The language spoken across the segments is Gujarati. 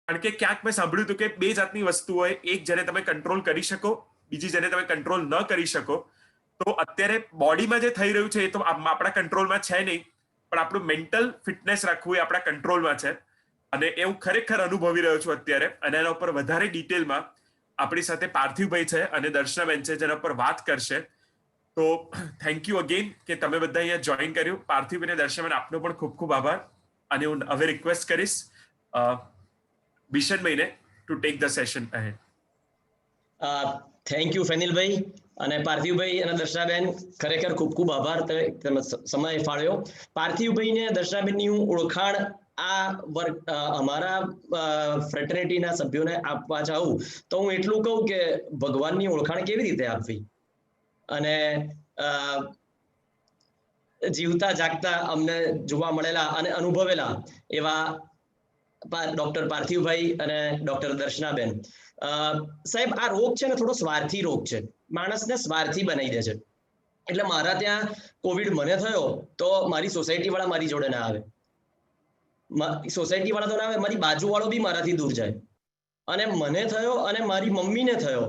કારણ કે ક્યાંક મેં સાંભળ્યું હતું કે બે જાતની વસ્તુ હોય, એક જેને તમે કંટ્રોલ કરી શકો, બીજી જેને તમે કંટ્રોલ ન કરી શકો. તો અત્યારે બોડીમાં જે થઈ રહ્યું છે એ તો આપણા કંટ્રોલમાં છે નહીં, પણ આપણું મેન્ટલ ફિટનેસ રાખવું એ આપણા કંટ્રોલમાં છે. અને એ હું ખરેખર અનુભવી રહ્યો છું અત્યારે. અને એના ઉપર વધારે ડિટેલમાં આપણી સાથે પાર્થિવભાઈ છે અને દર્શનાબેન છે, જેના પર વાત કરશે. તો થેન્ક યુ અગેન કે તમે બધા અહીંયા જોઈન કર્યું. પાર્થિવ અને દર્શનાબેન, આપનો પણ ખૂબ ખૂબ આભાર. અને હું હવે રિક્વેસ્ટ કરીશ બિશનભાઈને to take the session ahead. Thank you Fenilbhai અને પાર્થિવભાઈ અને દર્શનાબેન, ખરેખર ખૂબ ખૂબ આભાર, તમે સમય ફાળ્યો. પાર્થિવભાઈ ને દર્શનાબેનની હું ઓળખાણ આ વર્ગ અમારા ફ્રેટર્નિટીના સભ્યોને આપવા ચાહું તો હું એટલું કહું કે ભગવાનની ઓળખાણ કેવી રીતે આપવી, અને જીવતા જાગતા અમને જોવા મળેલા અને અનુભવેલા એવા ડોક્ટર પાર્થિવભાઈ અને ડોક્ટર દર્શનાબેન. સાહેબ, આ રોગ છે ને થોડો સ્વાર્થી રોગ છે, માણસને સ્વાર્થી બનાવી દે છે. એટલે મારા ત્યાં કોવિડ મને થયો તો મારી સોસાયટી વાળા મારી જોડે ના આવે, સોસાયટી વાળા તો ના આવે, મારી બાજુ વાળો બી મારાથી દૂર જાય. અને મને થયો અને મારી મમ્મીને થયો.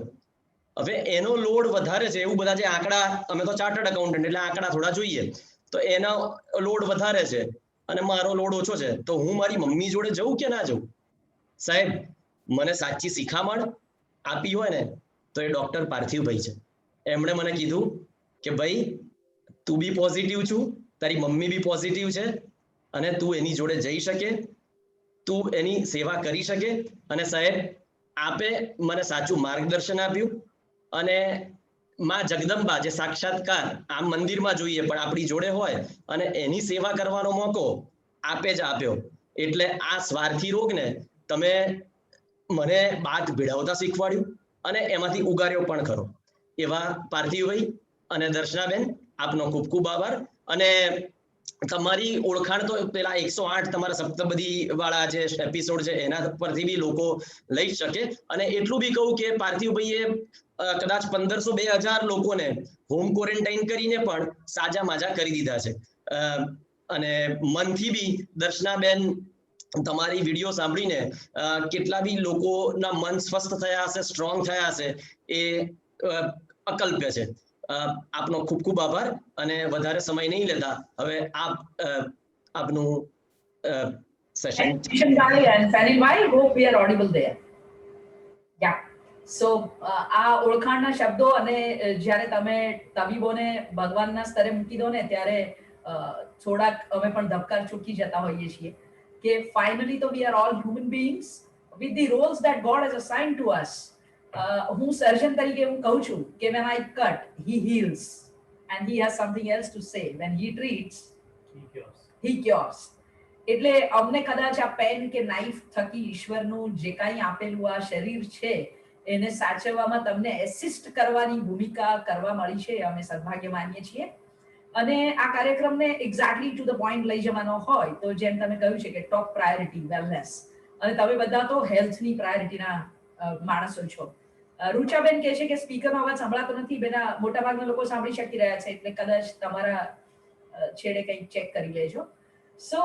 હવે એનો લોડ વધારે છે, એવું બધા જે આંકડા, અમે તો ચાર્ટર્ડ એકાઉન્ટન્ટ એટલે આંકડા થોડા જોઈએ, તો એનો લોડ વધારે છે અને મારો લોડ ઓછો છે. તો હું મારી મમ્મી જોડે જઉં કે ના જઉં? સાહેબ, મને સાચી શિખામણ આપી હોય ને તો એ ડોક્ટર પાર્થિવભાઈ છે. એમણે મને કીધું કે ભાઈ, તું બી પોઝિટિવ છું, તારી મમ્મી બી પોઝિટિવ છે, અને તું એની જોડે જઈ શકે, તું એની સેવા કરી શકે. અને સાહેબ, આપે મને સાચું માર્ગદર્શન આપ્યું. અને માં જગદંબા જે સાક્ષાત્કાર આમ મંદિરમાં જોઈએ પણ આપણી જોડે હોય, અને એની સેવા કરવાનો મોકો આપે જ આપ્યો. એટલે આ સ્વાર્થી રોગને તમે મને બાદ ભીડાવતા શીખવાડ્યું અને એમાંથી ઉગાર્યો પણ ખરો. એવા પાર્થિવભાઈ અને દર્શનાબેન, આપનો ખૂબ ખૂબ આભાર. અને તમારી ઓળખાણ તો પેલા 108 તમારા સપ્તપદી વાળા જે એપિસોડ છે એના પરથી બી લોકો લઈ શકે. અને એટલું બી કહું કે પાર્થિવભાઈએ કદાચ 1500-2000 લોકોને હોમ ક્વોરન્ટાઇન કરીને પણ સાજા માજા કરી દીધા છે. અને મનથી બી દર્શનાબેન, તમારી વિડીયો સાંભળીને કેટલા બી લોકોના મન સ્વસ્થ થયા હશે, સ્ટ્રોંગ થયા હશે, એ અકલ્પ્ય છે. આપનો ખૂબ ખૂબ આભાર. અને વધારે સમય નહીં લેતા હવે આપનું session. And Fanilbhai, hope we are audible there. Yeah. So આ ઓળખાણના શબ્દો અને જ્યારે તમે તબીબોને ભગવાનના સ્તરે મૂકી દો ને ત્યારે થોડાક અમે પણ ધબકાર ચૂકી જતા હોઈએ છીએ કે ફાઇનલી તો we are all human beings with the roles that God has assigned to us. હું સર્જન તરીકે હું કહું છું કે when I cut, he heals and he has something else to say. When he treats, he cures. એટલે અમને કદાચ આ પેન કે નાઇફ થકી ઈશ્વરનું જે કાંઈ આપેલું આ શરીર છે એને સાચવવામાં તમને એસિસ્ટ કરવાની ભૂમિકા કરવા મળી છે, અમે સદભાગ્ય માનીએ છીએ. અને આ કાર્યક્રમને એક્ઝેક્ટલી ટુ ધ પોઈન્ટ લઈ જવાનો હોય તો જેમ તમે કહ્યું છે કે ટોપ પ્રાયોરિટી વેલનેસ, અને તમે બધા તો હેલ્થની પ્રાયોરિટીના માણસો છો. રૂચાબેન કહે છે કે સ્પીકરનો અવાજ સંભળાતો નથી. બેના મોટાભાગના લોકો સાંભળી શકી રહ્યા છે, એટલે કદાચ તમારા છેડે કંઈક ચેક કરી લેજો. સો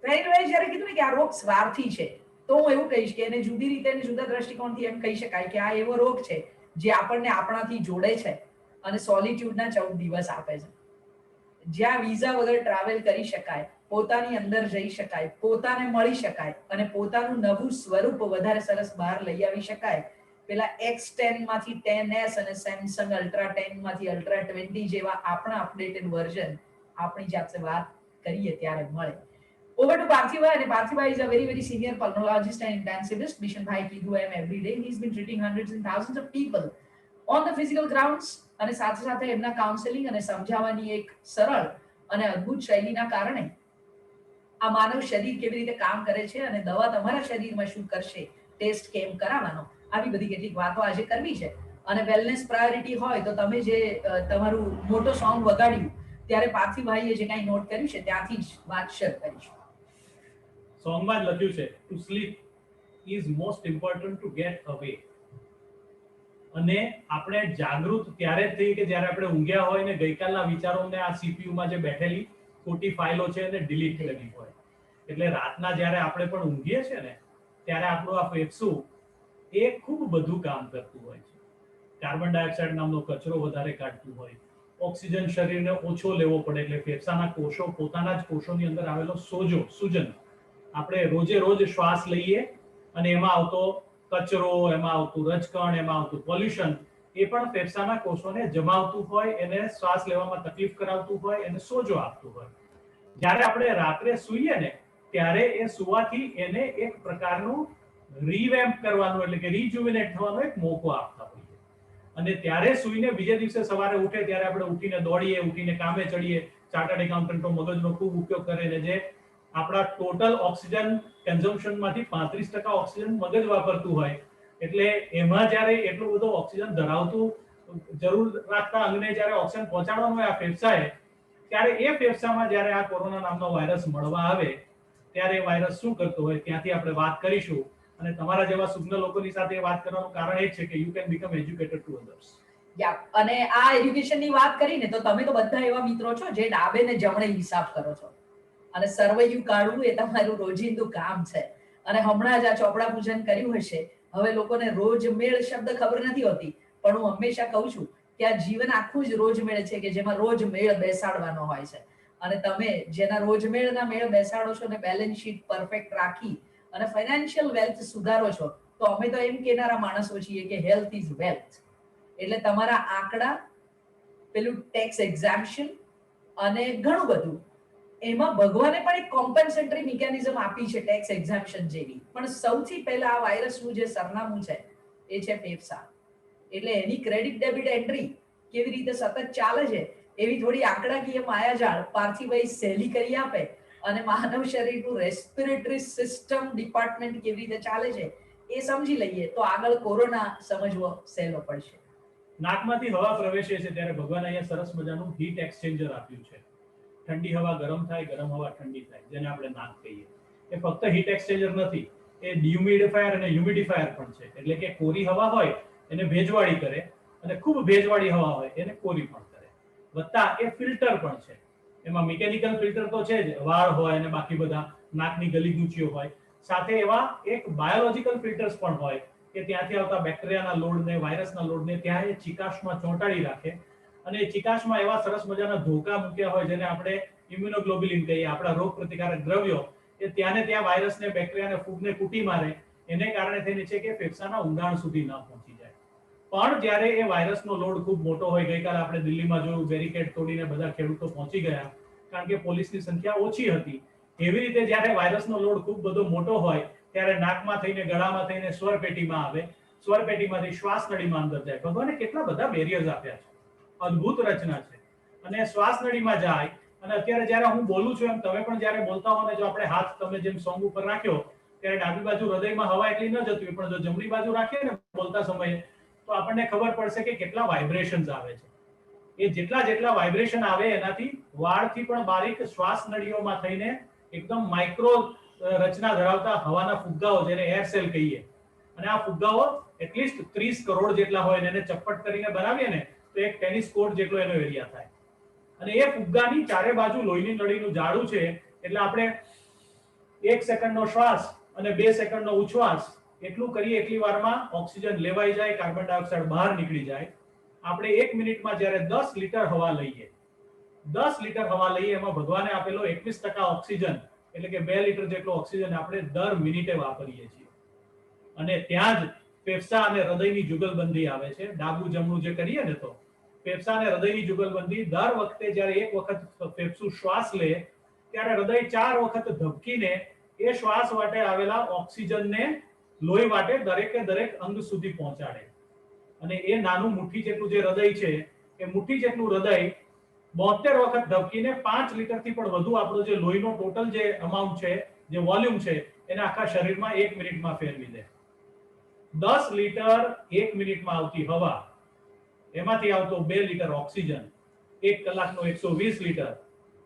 જ્યારે કીધું ને કે આ રોગ સ્વાર્થી છે, તો હું એવું કહીશ કે એને જુદી રીતે અને જુદા દ્રષ્ટિકોણથી એમ કહી શકાય કે આ એવો રોગ છે જે આપણને આપણાથી જોડે છે અને સોલિટ્યુડના 14 દિવસ આપે છે, જ્યાં વિઝા વગર ટ્રાવેલ કરી શકાય, પોતાની અંદર જઈ શકાય, પોતાને મળી શકાય અને પોતાનું નવું સ્વરૂપ વધારે સરસ બહાર લઈ આવી શકાય. પેલા X10 માંથી 10S અને સેમસંગ અલ્ટ્રા 10 માંથી અલ્ટ્રા 20 જેવા આપણા અપડેટેડ વર્ઝન આપણી જાતે વાત કરીએ ત્યારે મળે. Over to Parthiva, and Parthiva is a very, very senior pulmonologist and intensivist. Mission Bhai Kidhu him every day. He's been treating hundreds and thousands of people on the physical grounds. અને સાથે સાથે એમના કાઉન્સેલિંગ અને સમજાવવાની એક સરળ અને અદ્ભુત શૈલીના કારણે આ માનવ શરીર કેવી રીતે કામ કરે છે અને દવા તમારા શરીરમાં શું કરશે, ટેસ્ટ કેમ કરાવવાનો, આવી બધી કેટલીક વાતો આજે કરવી છે. અને વેલનેસ પ્રાયોરિટી હોય તો તમે જે તમારું મોટો સોંગ વગાડ્યું ત્યારે પાર્થિવભાઈએ જે કાંઈ નોટ કર્યું છે ત્યાંથી જ વાત શરૂ કરીશું. સોંગમાં જ લખ્યું છે to sleep is most important to gate અવે. અને આપણે જાગૃત ત્યારે જ થઈ કે જ્યારે આપણે ઊંઘ્યા હોય ને ગઈકાલના વિચારોને આ સીપીયુમાં જે બેઠેલી ખોટી ફાઇલો છે એને ડિલીટ કરવી હોય. એટલે રાતના જ્યારે આપણે પણ ઊંઘીએ છીએ ને ત્યારે આપણું આ ફેફસું એ ખૂબ બધું કામ કરતું હોય છે. કાર્બન ડાયોક્સાઇડ નામનો કચરો વધારે કાઢતું હોય, ઓક્સિજન શરીરને ઓછો લેવો પડે એટલે ફેફસાના કોષો પોતાના જ કોષોની અંદર આવેલો સોજો સૂજન આપણે રોજે રોજ શ્વાસ લઈએ અને એમાં આવતો કચરો, એમાં આવતું રજકણ, એમાં આવતું પોલ્યુશન એ પણ ફેફસાના કોષોને જમાવતું હોય, એને શ્વાસ લેવામાં તકલીફ કરાવતું હોય, એને સોજો આપતું હોય. જ્યારે આપણે રાત્રે સૂઈએ ને ત્યારે એ સુવાથી એને એક પ્રકારનું રીવેમ્પ કરવાનું એટલે કે રિજુવિનેટ થવાનો એક મોકો આપતા હોઈએ. અને ત્યારે સૂઈને બીજે દિવસે સવારે ઉઠે ત્યારે આપણે ઉઠીને દોડીએ, ઉઠીને કામે ચડીએ. ચાર્ટર્ડ એકાઉન્ટન્ટો મગજનો ખૂબ ઉપયોગ કરે ને જે આપણા ટોટલ ઓક્સિજન કન્ઝમ્પશનમાંથી 35% ઓક્સિજન મગજ વાપરતું હોય એટલે એમાં જ્યારે એટલું બધું ઓક્સિજન ધરાવતું જરૂર રાખતા અંગને જ્યારે ઓક્સિજન પહોંચાડવાનું હોય આ ફેફસાએ, ત્યારે એ ફેફસામાં જ્યારે આ કોરોના નામનો વાયરસ મળવા આવે ત્યારે એ વાયરસ શું કરતો હોય ત્યાંથી આપણે વાત કરીશું. અને તમારા જેવા સુજ્ઞ લોકોની સાથે વાત કરવાનું કારણ એ છે કે you can become educated to others. અને આ એજ્યુકેશનની વાત કરીને તો તમે તો બધા એવા મિત્રો છો જે ડાબે ને જમણે હિસાબ કરો છો અને સર્વૈયું કાઢવું એ તમારું રોજિંદુ કામ છે. અને હમણાં જ આ ચોપડા પૂજન કર્યું હશે. હવે લોકોને રોજમેળ શબ્દ ખબર નથી હોતી, પણ હું હંમેશા કહું છું કે આ જીવન આખું જ રોજમેળ છે કે જેમાં રોજ મેળ બેસાડવાનો હોય છે. અને તમે જેના રોજમેળના મેળ બેસાડો છો ને બેલેન્સ શીટ પરફેક્ટ રાખી અને ફાઇનાન્શિયલ વેલ્થ સુધારો છો, તો અમે તો એમ કહેનારા માણસો છીએ કે હેલ્થ ઇઝ વેલ્થ. એટલે તમારા આંકડા, પેલું ટેક્સ એક્ઝામ્પશન અને ઘણું બધું, એમાં ભગવાને પણ એક કોમ્પન્સેટરી મિકેનિઝમ આપી છે ટેક્સ એક્ઝામ્પશન જેવી. પણ સૌથી પહેલા આ વાયરસનું જે સરનામું છે એ છે ફેફસા. એટલે એની ક્રેડિટ ડેબિટ એન્ટ્રી કેવી રીતે સતત ચાલે છે એવી થોડી આંકડાકીય માયાજાળ પાર્થિવભાઈ સહેલી કરી આપે અને માનવ શરીરનું રેસ્પિરેટરી સિસ્ટમ ડિપાર્ટમેન્ટ કેવી રીતે ચાલે છે એ સમજી લઈએ તો આગળ કોરોના સમજવો સહેલો પડશે. નાકમાંથી હવા પ્રવેશે છે ત્યારે ભગવાન અહીંયા સરસ મજાનું હીટ એક્સચેન્જર આપ્યું છે. ઠંડી હવા ગરમ થાય, ગરમ હવા ઠંડી થાય, જેને આપણે નાક કહીએ. એ ફક્ત હીટ એક્સચેન્જર નથી, એ ડિહ્યુમિડિફાયર અને હ્યુમિડિફાયર પણ છે. એટલે કે કોરી હવા હોય એને ભેજવાળી કરે અને ખૂબ ભેજવાળી હવા હોય એને કોરી પણ કરે. વત્તા એ ફિલ્ટર પણ છે. એમાં મિકેનિકલ ફિલ્ટર તો છે જ, વાળ હોય અને બાકી બધા નાકની ગલી ગૂંચીઓ હોય. સાથે એવા એક બાયોલોજીકલ ફિલ્ટર્સ પણ હોય કે ત્યાંથી આવતા બેક્ટેરિયાના લોડને, વાયરસના લોડને ત્યાં એ ચિકાશમાં ચોંટાડી રાખે. અને એ ચિકાશમાં એવા સરસ મજાના ધોકા મૂક્યા હોય જેને આપણે ઇમ્યુનોગ્લોબ્યુલિન કહીએ, આપણા રોગ પ્રતિકારક દ્રવ્યો, એ ત્યાંને ત્યાં વાયરસને, બેક્ટેરિયાને, ફૂગને કૂટી મારે. એને કારણે થઈને છે કે ફેફસાના ઊંડાણ સુધી ન પહોંચી જાય. પણ જ્યારે એ વાયરસનો લોડ ખૂબ મોટો હોય, ગઈકાલે આપણે દિલ્હીમાં જોયું બેરિકેડ તોડીને બધા ખેડૂતો પહોંચી ગયા કારણ કે પોલીસની સંખ્યા ઓછી હતી. એવી રીતે જ્યારે વાયરસનો લોડ ખૂબ બધો મોટો હોય ત્યારે નાકમાં થઈને, ગળામાં થઈને સ્વરપેટીમાં આવે, સ્વરપેટીમાંથી શ્વાસનળીમાં અંદર જાય. ભગવાને કેટલા બધા બેરિયર્સ આપ્યા છે, અદ્ભુત રચના છે. અને શ્વાસનળીમાં જાય અને અત્યારે જ્યારે હું બોલું છું એમ તમે પણ જ્યારે બોલતા હો ને જો આપણે હાથ તમે જેમ સોંગ ઉપર રાખ્યો ત્યારે ડાબી બાજુ હૃદયમાં હવા એટલી ન જતી, પણ જો જમણી બાજુ રાખીએ ને બોલતા સમયે તો આપણને ખબર પડશે કે કેટલા વાઇબ્રેશન્સ આવે છે. એ જેટલા વાઇબ્રેશન આવે એનાથી વાળથી પણ બારીક શ્વાસનળીઓમાં થઈને એકદમ માઇક્રો રચના ધરાવતા હવાના ફુગ્ગાઓ, જેને એર સેલ કહીએ, અને આ ફુગ્ગાઓ એટલીસ્ટ 30 કરોડ જેટલા હોય એને ચપ્પટ કરીને બનાવીએ ને તો એક ટેનિસ કોર્ટ જેટલો એનો એરિયા થાય. અને એ ફુગ્ગાની ચારે બાજુ લોહીની નળીનું જાડું છે એટલે આપણે 1 સેકન્ડનો શ્વાસ અને 2 સેકન્ડનો ઉચ્છ્વાસ એટલું કરીએ એટલી વારમાં ઓક્સિજન લેવાઈ જાય, કાર્બન ડાયોક્સાઇડ બહાર નીકળી જાય. આપણે 1 મિનિટમાં જ્યારે 10 લીટર હવા લઈએ, 10 લીટર હવા લઈએ એમાં ભગવાને આપેલો 21% ઓક્સિજન એટલે કે 2 લીટર જેટલો ઓક્સિજન આપણે દર મિનિટે વાપરીએ છીએ. અને ત્યાં જ ફેફસા અને હૃદયની જુગલબંધી આવે છે. ડાબું જમણું જે કરીએ ને તો ફેફસા અને હૃદયની જુગલબંધી દર વખતે જ્યારે એક વખત ફેફસું શ્વાસ લે ત્યારે હૃદય 4 વખત ધબકીને એ શ્વાસ વાટે આવેલા ઓક્સિજનને લોહી વાટે દરેકે દરેક અંગ સુધી પહોંચાડે. અને એ નાનું મુઠ્ઠી જેટલું જે હૃદય છે એ મુઠ્ઠી જેટલું હૃદય 72 વખત ધબકીને 5 લીટરથી પણ વધુ આપણો જે લોહીનો ટોટલ જે અમાઉન્ટ છે, જે વોલ્યુમ છે, એને આખા શરીરમાં 1 મિનિટમાં ફેરવી દે. 10 લીટર 1 મિનિટમાં આવતી હવા, એમાંથી આવતો 2 લીટર ઓક્સિજન, 1 કલાકનો 120 લીટર,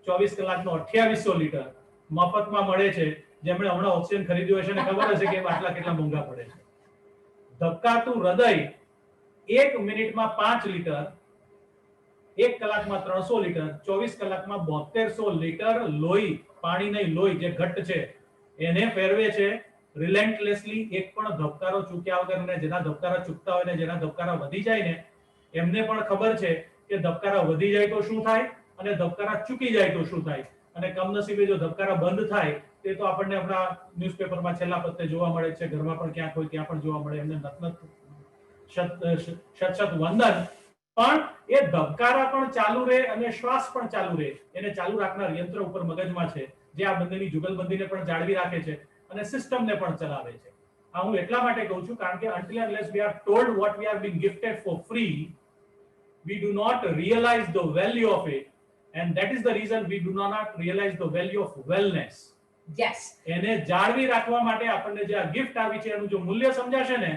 24 કલાકનો 2800 લીટર મફતમાં મળે છે. જેમણે હમણાં ઓક્સિજન ખરીદ્યું હશે ને ખબર હશે કે બાટલા કેટલા મોંઘા પડે છે. ધબકાતું હૃદય 1 મિનિટમાં 5 લીટર, 1 કલાકમાં 300 લીટર, 24 કલાકમાં 7200 લીટર લોહી, પાણી નહીં લોહી જે ઘટ્ટ છે એને ફેરવે છે. રિલેન્ટલેસલી એક પણ ધબકારો ચૂક્યા વગર, અને જેના ધબકારા ચૂકતા હોય ને જેના ધબકારા વધી જાય ને એમને પણ ખબર છે કે ધબકારા વધી જાય તો શું થાય અને ધબકારા ચૂકી જાય તો શું થાય. અને કમનસીબે જો ધબકારા બંધ થાય તે તો આપણને આપણા ન્યૂઝપેપરમાં છેલ્લા પત્તે જોવા મળે છે, ઘરમાં પણ ક્યાંક હોય ત્યાં પણ જોવા મળે. એમને શત વંદન. પણ એ ધબકારા પણ ચાલુ રહે અને શ્વાસ પણ ચાલુ રહે એને ચાલુ રાખનાર યંત્ર ઉપર મગજમાં છે, જે આ બંનેની જુગલબંધીને પણ જાળવી રાખે છે અને સિસ્ટમને પણ ચલાવે છે. આ હું એટલા માટે કહું છું કારણ કે until unless we are told what we are being gifted for free, we do not realize the value of it, and that is the reason we do not realize the value of wellness. Yes, એને જાળવી રાખવા માટે આપણને જે આ ગિફ્ટ આવી છે એનું જો મૂલ્ય સમજાશે ને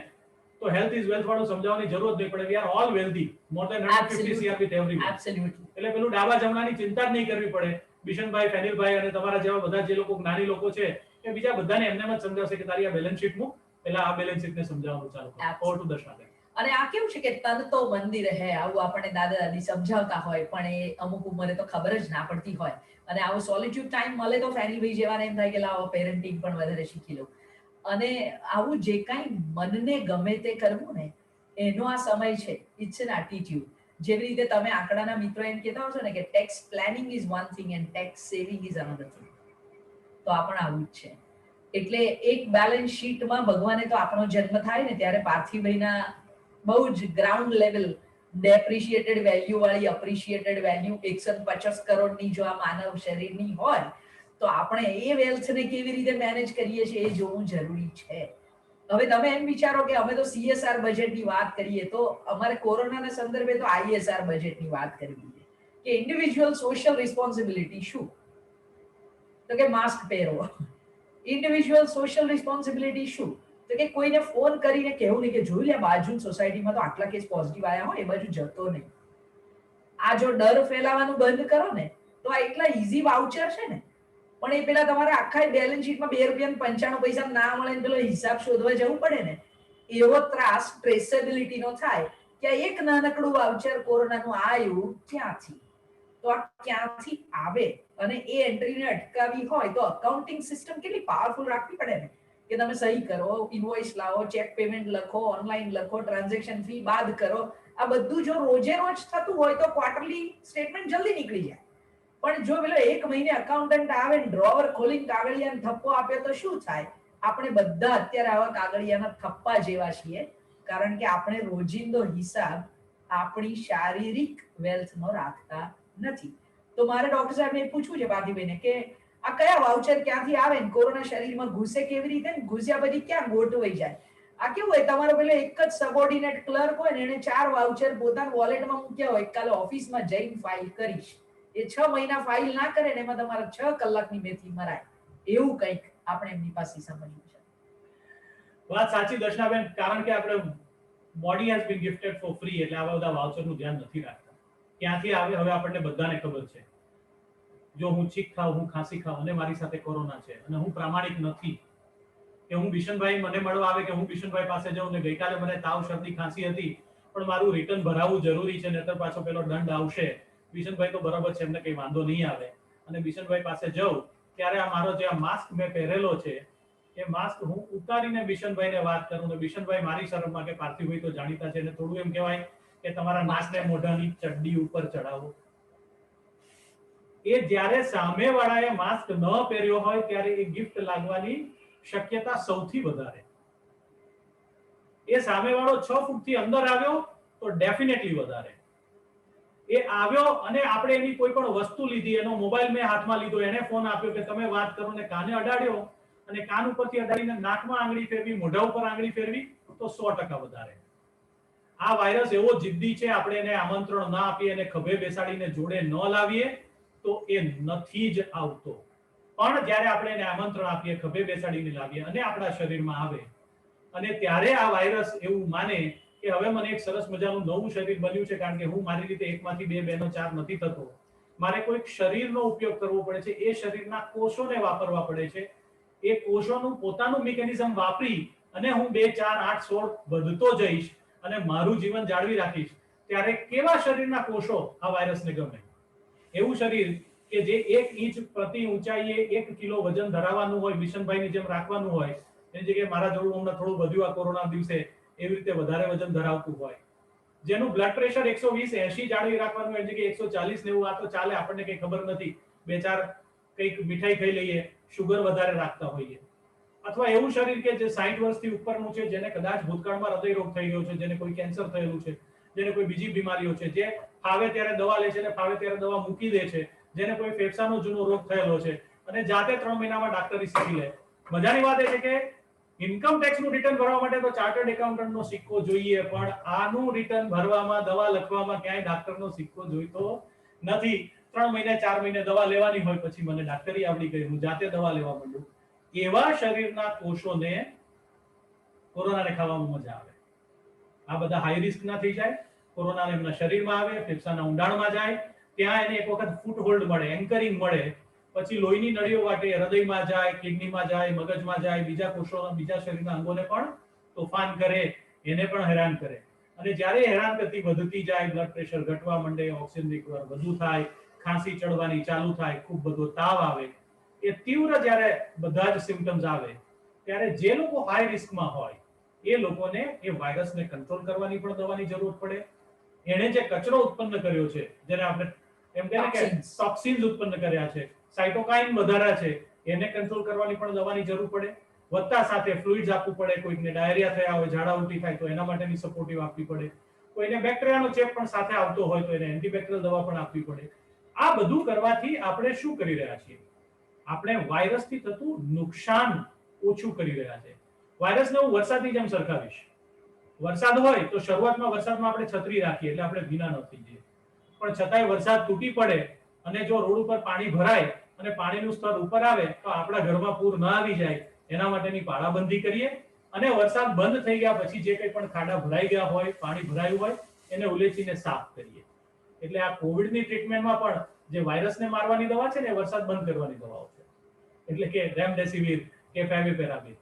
તો હેલ્થ ઇઝ વેલ્થ વાળું સમજાવવાની જરૂર જ નહીં પડે. We are all wealthy, more than 150 CR with everyone. Absolutely. એટલે પેલું ડાબા જમણાની ચિંતા જ નહીં કરવી પડે. બિશનભાઈ, ફેનિલભાઈ અને તમારા જેવા બધા જે લોકો જ્ઞાની લોકો છે એ બીજા બધાને એમને જ સમજાવશે કે તારી આ બેલેન્સ શીટ મૂક, પહેલા આ બેલેન્સ શીટને સમજાવવાનું ચાલુ કરો. Over to Darshana. અને આ કેવું છે કે તન તો મંદિર રહે, આવું આપણને દાદા દાદી સમજાવતા હોય પણ એ અમુક ઉંમરે તો ખબર જ ના પડતી હોય. અને આવો સોલિટ્યુડ ટાઈમ મળે તો ફેનિલભાઈ જેવાને એમ થાય કે લાવો પેરેન્ટિંગ પણ વધારે શીખી લો. અને આવું જે કાંઈ મનને ગમે તે કરવું ને એનો આ સમય છે. It's an attitude. જેવી રીતે તમે આંકડાના મિત્રો એમ કહેતા હો છો ને કે tax planning is one thing and tax saving is another thing, તો આ પણ આવું જ છે. એટલે એક બેલેન્સ શીટમાં ભગવાને તો આપણો જન્મ થાય ને ત્યારે પાર્થિવભાઈના બહુ જ ગ્રાઉન્ડ લેવલ ડેપ્રિશિએટેડ વેલ્યુ વાળી અપ્રિશિએટેડ વેલ્યુ 150 કરોડની જો આ માનવ શરીરની હોય તો આપણે એ વેલ્થને કેવી રીતે મેનેજ કરીએ છીએ એ જોવું જરૂરી છે. હવે તમે એમ વિચારો કે અમે તો CSR બજેટની વાત કરીએ તો અમારે કોરોનાના સંદર્ભે તો ISR બજેટની વાત કરવી છે કે ઇન્ડિવિજ્યુઅલ સોશિયલ રિસ્પોન્સિબિલિટી શું, તો કે માસ્ક પહેરવો. ઇન્ડિવિજ્યુઅલ સોશિયલ રિસ્પોન્સિબિલિટી શું, તો કે કોઈને ફોન કરીને કહેવું નહીં કે જોઈ લે બાજુ સોસાયટીમાં તો આટલા કેસ પોઝિટિવ આવ્યા હોય, એ બાજુ જતો નહીં. આ જો ડર ફેલાવાનું બંધ કરો ને તો આ એટલા ઈઝી વાઉચર છે ને. પણ એ પેલા તમારે આખા બેલેન્સ શીટમાં ₹2.95 ના મળે ને પેલો હિસાબ શોધવા જવું પડે ને, એવો ત્રાસ ટ્રેસેબિલિટીનો થાય કે એક નાનકડું વાઉચર કોરોનાનું આવ્યું ક્યાંથી, તો આ ક્યાંથી આવે અને એ એન્ટ્રીને અટકાવી હોય તો અકાઉન્ટિંગ સિસ્ટમ કેટલી પાવરફુલ રાખવી પડે ને કે તમે સહી કરો, ઇનવોઇસ લાવો, ચેક પેમેન્ટ લખો, ઓનલાઈન લખો, ટ્રાન્ઝેક્શન ફી બાદ કરો. આ બધું જો રોજે રોજ થતું હોય તો ક્વાર્ટરલી સ્ટેટમેન્ટ જલ્દી નીકળી જાય. પણ જો પેલો એક મહિને અકાઉન્ટન્ટ આવે ને ડ્રોવર ખોલીને કાગળિયાને થપ્પો આપે તો શું થાય? આપણે બધા અત્યારે આવા કાગળિયાના થપ્પા જેવા છીએ, કારણ કે આપણે રોજિંદો હિસાબ આપણી શારીરિક વેલ્થનો રાખતા નથી. તો મારે ડોક્ટર સાહેબને પૂછવું છે પાર્થિવભાઈને કે આ કયા વાઉચર ક્યાંથી આવે ને કોરોના શરીરમાં ઘૂસે કેવી રીતે, ઘૂસ્યા પછી ક્યાં ગોઠવાઈ જાય? આ કેવું હોય, તમારો પેલો એક જ સબોર્ડિનેટ ક્લર્ક હોય ને એને 4 વાઉચર પોતાના વોલેટમાં મૂક્યા હોય, કાલે ઓફિસમાં જઈને ફાઇલ કરીશ. એ 6 મહિના ફાઇલ ના કરે ને એમાં તમારા 6 કલાકની મેથી મરાય. એવું કંઈક આપણે એમની પાસે સમજવું છે. વાત સાચી દર્શનાબેન, કારણ કે આપણે body has been gifted for free, એટલે આવા બધા વાઉચરનું ધ્યાન નથી રાખતા. ક્યાંથી આવે હવે આપણને બધાને ખબર છે. જો હું છીંક ખાઉં, હું ખાંસી ખાઉં અને મારી સાથે કોરોના છે અને હું પ્રામાણિક નથી કે હું બિશનભાઈ મને મળવા આવે કે હું બિશનભાઈ પાસે જાઉં ને ગઈકાલે મને તાવ, શરદી, ખાંસી હતી પણ મારું રિટર્ન ભરાવવું જરૂરી છે નહીતર પાછો પેલો દંડ આવશે. બિશનભાઈ તો બરાબર છે, એમને કઈ વાંધો નહીં આવે. અને બિશનભાઈ પાસે જાઉં ત્યારે આ મારો જે આ માસ્ક મેં પહેરેલો છે એ માસ્ક હું ઉતારીને બિશનભાઈને વાત કરું ને બિશનભાઈ મારી શરમમાં કે પાર્થિવભાઈ તો જાણીતા છે ને થોડું એમ કહેવાય કે તમારા નાકને મોઢાની ચડ્ડી ઉપર ચડાવો. એ જ્યારે સામેવાળાએ માસ્ક ન પહેર્યો હોય ત્યારે એ ગિફ્ટ લાગવાની શક્યતા સૌથી વધારે. એ સામેવાળો 6 ફૂટથી અંદર આવ્યો તો ડેફિનેટલી વધારે. એ આવ્યો અને આપણે એની કોઈ પણ વસ્તુ લીધી, એનો મોબાઈલ મેં હાથમાં લીધો, એને ફોન આપ્યો કે તમે વાત કરો ને કાને અડાડ્યો અને કાન ઉપરથી અડાડીને નાકમાં આંગળી ફેરવી, મોઢા ઉપર આંગળી ફેરવી તો 100% વધારે. આ વાયરસ એવો જિદ્દી છે, આપણે એને આમંત્રણ ના આપીએ અને ખભે બેસાડીને જોડે ન લાવીએ તો એ નથી જ આવતો. પણ જ્યારે આપણે એને આમંત્રણ આપીએ, ખભે બેસાડીને લાવીએ અને આપણા શરીરમાં આવે અને ત્યારે આ વાયરસ એવું માને કે હવે મને એક સરસ મજાનું નવું શરીર બન્યું છે, કારણ કે હું મારી રીતે 1 માંથી 2, 2 નો 4 નથી થતો. મારે કોઈક શરીરનો ઉપયોગ કરવો પડે છે, એ શરીરના કોષોને વાપરવા પડે છે. એ કોષોનું પોતાનું મિકેનિઝમ વાપરી અને હું 2, 4, 8, 16 વધતો જઈશ અને મારું જીવન જાળવી રાખીશ. ત્યારે કેવા શરીરના કોષો આ વાયરસને ગમે? એવું શરીર કે જે 1 ઇંચ પ્રતિ ઊંચાઈએ 1 કિલો વજન ધરાવવાનું હોય, બિશનભાઈની જેમ રાખવાનું હોય, એની જગ્યાએ મારા જોડું હમણાં થોડું વધ્યું આ કોરોના દિવસે એવી રીતે વધારે વજન ધરાવતું હોય, જેનું બ્લડ પ્રેશર 120-80 જાળવી રાખવાનું એની જગ્યાએ 140 90 આ તો ચાલે, આપણને કઈ ખબર નથી, બે ચાર કંઈક મીઠાઈ ખાઈ લઈએ, શુગર વધારે રાખતા હોઈએ, અથવા એવું શરીર કે જે 60 વર્ષથી ઉપરનું છે, જેને કદાચ ભૂતકાળમાં હૃદય રોગ થઈ ગયો છે, જેને કોઈ કેન્સર થયેલું છે, જેને કોઈ બીજી બીમારીઓ છે, જે ફાવે ત્યારે દવા લે છે અને ફાવે ત્યારે દવા મૂકી દે છે, જેને કોઈ ફેફસાનો જૂનો રોગ થયેલો છે અને જાતે 3 મહિનામાં ડાક્ટરી શીખી લે. મજાની વાત એ છે કે ઇન્કમ ટેક્સ નું રિટર્ન ભરવા માટે તો ચાર્ટર્ડ એકાઉન્ટન્ટ નો સિક્કો જોઈએ, પણ આનું રિટર્ન ભરવામાં, દવા લખવામાં ક્યાંય ડાક્ટર નો સિક્કો જોઈતો નથી. 3 મહિને 4 મહિને દવા લેવાની હોય, પછી મને ડાક્ટરી આવડી ગઈ, હું જાતે દવા લેવા માંડું. એવા શરીરના કોષોને કોરોનાને ખાવામાં મજા આવે. આ બધા હાઈ રિસ્ક ના થઈ જાય, કોરોના એમના શરીરમાં આવે, ફેફસાના ઊંડાણમાં જાય, ત્યાં એને એક વખત ફૂટ હોલ્ડ મળે, એન્કરિંગ મળે, પછી લોહીની નળીઓ વાટે હૃદયમાં જાય, કિડનીમાં જાય, મગજમાં જાય, બીજા કોષોના, બીજા શરીરના અંગોને પણ તોફાન કરે, એને પણ હેરાન કરે. અને જ્યારે હેરાન કરતી વધતી જાય, બ્લડ પ્રેશર ઘટવા માંડે, ઓક્સિજન રિકવર વધુ થાય, ખાંસી ચડવાની ચાલુ થાય, ખૂબ બધો તાવ આવે, એ તીવ્ર જ્યારે બધા જ સિમ્પટમ્સ આવે, ત્યારે જે લોકો હાઈ રિસ્કમાં હોય એ લોકોને એ વાયરસને કંટ્રોલ કરવાની પણ દવાની જરૂર પડે. એણે જે કચરો ઉત્પન્ન કર્યો છે, જેને આપણે એમ કહીએ કે ટોક્સિન્સ ઉત્પન્ન કર્યા છે, સાયટોકાઇન વધારા છે, એને કંટ્રોલ કરવાની પણ દવાની જરૂર પડે. વધતા સાથે ફ્લુઇડ્સ આપવું પડે, કોઈને ડાયરિયા થયા હોય, ઝાડા ઉલટી થાય તો એના માટેની સપોર્ટિવ આપવી પડે, કોઈને બેક્ટેરિયાનો ચેપ પણ સાથે આવતો હોય તો એને એન્ટીબેક્ટેરિયલ દવા પણ આપવી પડે. આ બધું કરવાથી આપણે શું કરી રહ્યા છીએ? આપણે વાયરસથી થતું નુકસાન ઓછું કરી રહ્યા છે. વાયરસને હું વરસાદની જેમ સરખાવીશ. વરસાદ હોય તો શરૂઆતમાં વરસાદમાં આપણે છત્રી રાખીએ એટલે આપણે ભીના ન થઈ જઈએ, પણ છતાંય વરસાદ તૂટી પડે અને જો રોડ ઉપર પાણી ભરાય અને પાણીનું સ્તર ઉપર આવે તો આપણા ઘરમાં પૂર ન આવી જાય એના માટેની પાળાબંધી કરીએ, અને વરસાદ બંધ થઈ ગયા પછી જે કંઈ પણ ખાડા ભરાઈ ગયા હોય, પાણી ભરાયું હોય, એને ઉલેચીને સાફ કરીએ. એટલે આ કોવિડની ટ્રીટમેન્ટમાં પણ જે વાયરસને મારવાની દવા છે ને, વરસાદ બંધ કરવાની દવાઓ છે, એટલે કે રેમડેસિવિર કે ફેવિપિરાવિર.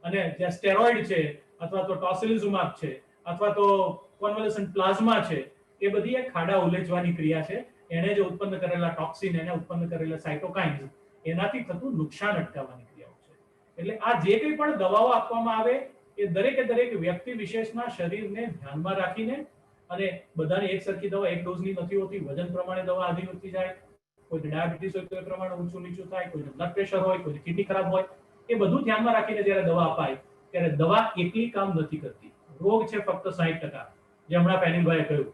અને જે સ્ટેરોઇડ છે, અથવા તો ટોસિલિઝુમાબ છે, અથવા તો કોન્વોલ્યુસન્ટ પ્લાઝમા છે, એ બધી એક ખાડા ઉલેચવાની ક્રિયા છે. એને જે ઉત્પન્ન કરેલા ટોક્સિન, એને ઉત્પન્ન કરેલા સાયટોકાઇન્સ, એનાથી થતું નુકસાન અટકાવવાની ક્રિયાઓ છે. એટલે આ જે કંઈ પણ દવાઓ આપવામાં આવે એ દરેકે દરેક વ્યક્તિ વિશેષના શરીરને ધ્યાનમાં રાખીને, અને બધાને એક સરખી દવા એક ડોઝની નથી હોતી, વજન પ્રમાણે દવા આધી વધતી જાય, કોઈ ડાયાબિટીસ હોય તો એ પ્રમાણે ઊંચું નીચું થાય, કોઈ બ્લડ પ્રેશર હોય, કોઈ કિડની ખરાબ હોય, એ બધું ધ્યાનમાં રાખીને જ્યારે દવા અપાય ત્યારે દવા એકલી કામ નથી કરતી. રોગ છે ફક્ત 60%, જે હમણાં પેનિલભાઈએ કહ્યું,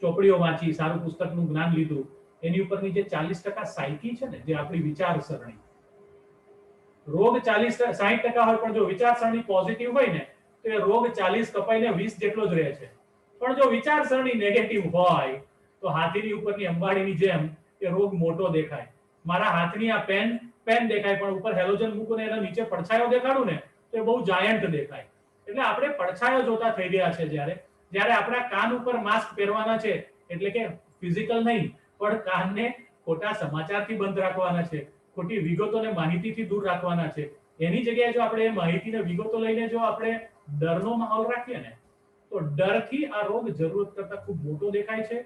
ચોપડીઓ વાંચી, સારું પુસ્તકનું જ્ઞાન લીધું, એની ઉપરની જે 40% સાયકી છે ને, જે આપણી વિચારસરણી, રોગ 60% હોય, પણ જો વિચારસરણી પોઝિટિવ હોય ને તો એ રોગ 40 કપાઈને 20 જેટલો જ રહે છે. પણ જો વિચારસરણી નેગેટિવ હોય તો હાથીની ઉપરની અંબાડીની જેમ એ રોગ મોટો દેખાય. મારા હાથની આ પેન દેખાય, પણ ઉપર હેલોજન મૂકું ને એના નીચે પડછાયો દેખાડું ને તો એ બહુ જાયન્ટ દેખાય. એટલે આપણે પડછાયો જોતા થઈ ગયા છે. જ્યારે આપણા કાન ઉપર માસ્ક પહેરવાના છે, એટલે કે ફિઝિકલ નહીં, પણ કાનને ખોટા સમાચારથી બંધ રાખવાના છે, ખોટી વિગતોને માહિતીથી દૂર રાખવાના છે. એની જગ્યાએ જો આપણે એ માહિતીને વિગતો લઈને જો આપણે ડરનો માહોલ રાખીએ ને, તો ડરથી આ રોગ જરૂરત કરતા ખૂબ મોટો દેખાય છે.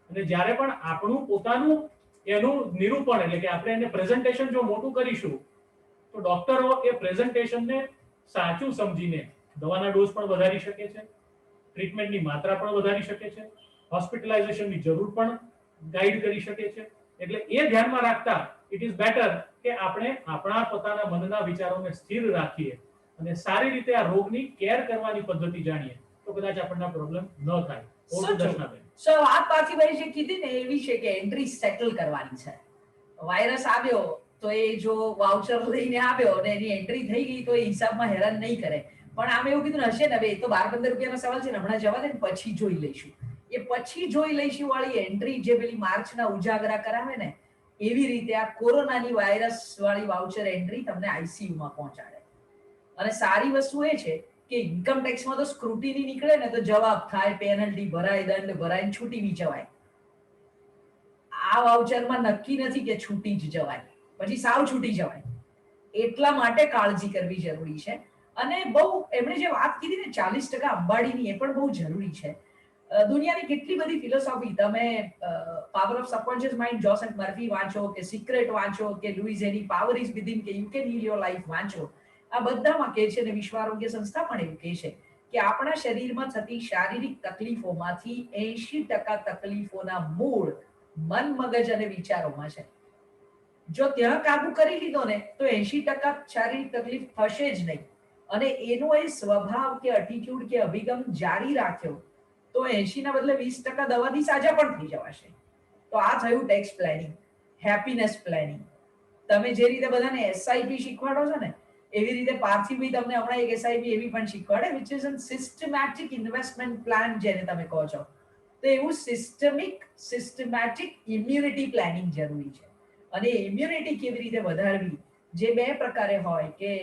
અને જ્યારે પણ આપણું પોતાનું એનું નિરૂપણ, એટલે કે આપણે એને પ્રેઝન્ટેશન જો મોટું કરીશું તો ડોક્ટરો એ પ્રેઝન્ટેશનને સાચું સમજીને દવાના ડોઝ પણ વધારી શકે છે, ટ્રીટમેન્ટની માત્રા પણ વધારી શકે છે, હોસ્પિટલાઇઝેશનની જરૂર પણ ગાઈડ કરી શકે છે. એટલે એ ધ્યાનમાં રાખતા ઇટ ઇઝ બેટર કે આપણે આપણા પોતાના મનના વિચારોને સ્થિર રાખીએ અને સારી રીતે આ રોગની કેર કરવાની પદ્ધતિ જાણીએ તો કદાચ આપણને પ્રોબ્લેમ ન થાય. સો વાત પાર્થિવભાઈ જે કીધી ને એવી છે કે એન્ટ્રી સેટલ કરવાની છે. વાયરસ આવ્યો તો એ જો વાઉચર લઈને આવ્યો અને એની એન્ટ્રી થઈ ગઈ તો એ હિસાબમાં હેરાન નહીં કરે. પણ આમ એવું કીધું હશે ને, હવે એ તો 12-15 રૂપિયાનો સવાલ છે ને, હમણાં જવા દે ને, પછી જોઈ લઈશું. એ પછી જોઈ લઈશું વાળી એન્ટ્રી જે પેલી માર્ચના ઉજાગરા કરાવે ને, એવી રીતે આ કોરોનાની વાયરસ વાળી વાઉચર એન્ટ્રી તમને આઈસીયુમાં પહોંચાડે. અને સારી વસ્તુ એ છે કે ઇન્કમ ટેક્સમાં તો સ્ક્રુટિની નીકળે ને તો જવાબ થાય, પેનલ્ટી ભરાય, દંડ ભરાય, છૂટી બી જવાય. આ વાઉચરમાં નક્કી નથી કે છૂટી જ જવાય, પછી સાવ છૂટી જવાય. એટલા માટે કાળજી કરવી જરૂરી છે. અને બહુ એમણે જે વાત કીધી ને 40% અંબાડીની, એ પણ બહુ જરૂરી છે. દુનિયાની કેટલી બધી ફિલોસોફી, તમે power of subconscious mind Joseph Murphy વાંચો, કે સિક્રેટ વાંચો, કે Louise Harry power is within, કે you can heal your life વાંચો, આ બધામાં કહે છે, અને વિશ્વ આરોગ્ય સંસ્થા પણ એવું કહે છે કે આપણા શરીરમાં થતી શારીરિક તકલીફોમાંથી 80% તકલીફોના મૂળ મન, મગજ અને વિચારોમાં છે. જો ત્યાં કાબુ કરી લીધો ને તો 80% શારીરિક તકલીફ થશે જ નહીં. અને એનો એ સ્વભાવ કે એટીટ્યુડ કે અભિગમ જારી રાખ્યો તો 80 ના બદલે 20% દવાથી સાજા પણ થઈ જવાશે. તો આ થયું ટેક્સ પ્લાનિંગ, હેપીનેસ પ્લાનિંગ. તમે જે રીતે બધાને એસઆઈપી શીખવાડો છો ને, એવી રીતે પાર્થિવી તમને હમણાં એક એસઆઈપી એવી પણ શીખવાડે, which is a systematic investment plan જેને તમે કહો છો. તો એવું સિસ્ટમેટિક ઇમ્યુનિટી પ્લાનિંગ જરૂરી છે. અને ઇમ્યુનિટી કેવી રીતે વધારવી, જે બે પ્રકારે હોય કે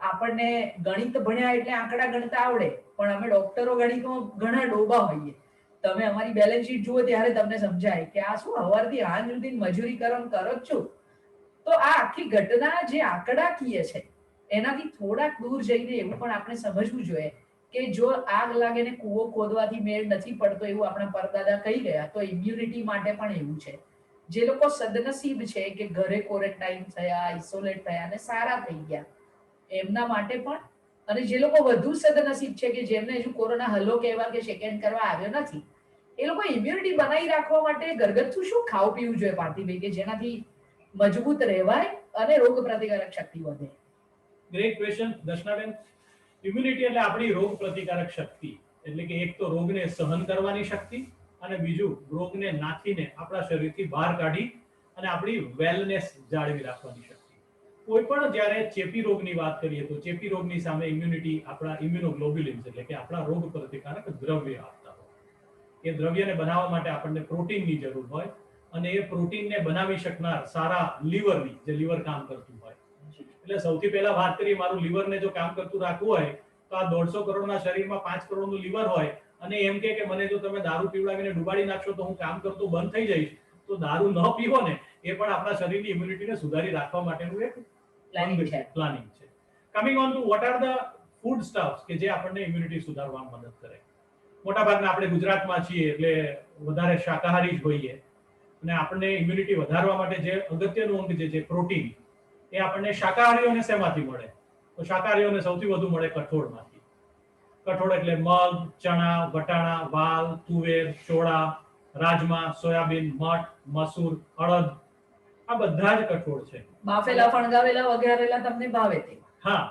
આપણને ગણિત ભણ્યા એટલે આંકડા ગણતા આવડે, પણ અમે ડોક્ટરો ગણિતમાં ઘણા ડોબા હોઈએ. તમે અમારી બેલેન્સ શીટ જુઓ ત્યારે તમને સમજાય કે આ શું સવારથી સાંજ સુધી મજૂરીકરણ કરો જ છું. તો આ આખી ઘટના જે આંકડાકીય છે એનાથી થોડાક દૂર જઈને એવું પણ આપણે સમજવું જોઈએ કે જો આગ લાગે ને કૂવો ખોદવાથી મેળ નથી પડતો એવું આપણા પરદાદા કહી ગયા, તો ઇમ્યુનિટી માટે પણ એવું છે. જે લોકો સદનસીબ છે કે ઘરે ક્વોરન્ટાઇન થયા, આઇસોલેટ થયા અને સારા થઈ ગયા, એમના માટે પણ, અને જે લોકો વધુ સદનસીબ છે કે જેમને હજુ કોરોના હલો કહેવા કે શેકેન્ડ કરવા આવ્યો નથી, એ લોકો ઇમ્યુનિટી બનાવી રાખવા માટે ઘરગથ્થુ શું ખાવું પીવું જોઈએ પાર્થિવભાઈ, કે જેનાથી મજબૂત રહેવાય અને રોગ પ્રતિકારક શક્તિ વધે? ગ્રેટ ક્વેશ્ચન દર્શનાબેન. ઇમ્યુનિટી એટલે આપણી રોગ પ્રતિકારક શક્તિ, એટલે કે એક તો રોગને સહન કરવાની શક્તિ અને બીજું રોગને નાથીને આપણા શરીરથી બહાર કાઢી અને આપણી વેલનેસ જાળવી રાખવાની શક્તિ. કોઈ પણ જ્યારે ચેપી રોગની વાત કરીએ તો ચેપી રોગની સામે ઇમ્યુનિટી આપણા ઇમ્યુનોગ્લોબ્યુલિન્સ એટલે કે આપણા રોગ પ્રતિકારક દ્રવ્ય આપતા હોય. એ દ્રવ્યને બનાવવા માટે આપણને પ્રોટીનની જરૂર હોય અને એ પ્રોટીનને બનાવી શકનાર સારા લીવરની, જે લીવર કામ કરતું હોય. એટલે સૌથી પહેલા વાત કરીએ, મારું લીવરને જો કામ કરતું રાખવું હોય તો આ 150 કરોડના શરીરમાં 5 કરોડનું લીવર હોય અને એમ કે મને જો તમે દારૂ પીવડાવીને ડુબાડી નાખશો તો હું કામ કરતું બંધ થઈ જઈશ, તો દારૂ ન પીવો ને એ પણ આપણા શરીરની ઇમ્યુનિટીને સુધારી રાખવા માટેનું એક પ્લાનિંગ છે. Coming on to what are the food stuffs કે જે આપણને ઇમ્યુનિટી સુધારવામાં મદદ કરે. મોટાભાગના આપણે ગુજરાતમાં છીએ એટલે વધારે શાકાહારી જ હોઈએ અને આપણને ઇમ્યુનિટી વધારવા માટે જે અગત્યનું અંગ જે છે પ્રોટીન, એ આપણને શાકાહારીઓને શેમાંથી મળે? તો શાકાહારીઓને સૌથી વધુ મળે કઠોળમાંથી. કઠોળ એટલે મગ, ચણા, વટાણા, વાલ, તુવેર, ચોળા, રાજમા, સોયાબીન, મઠ, મસૂર, અડદ, આ બધા જ કઠોળ છે. બાફેલા, ફણગાવેલા, વઘારેલા તમને ભાવે તે? હા.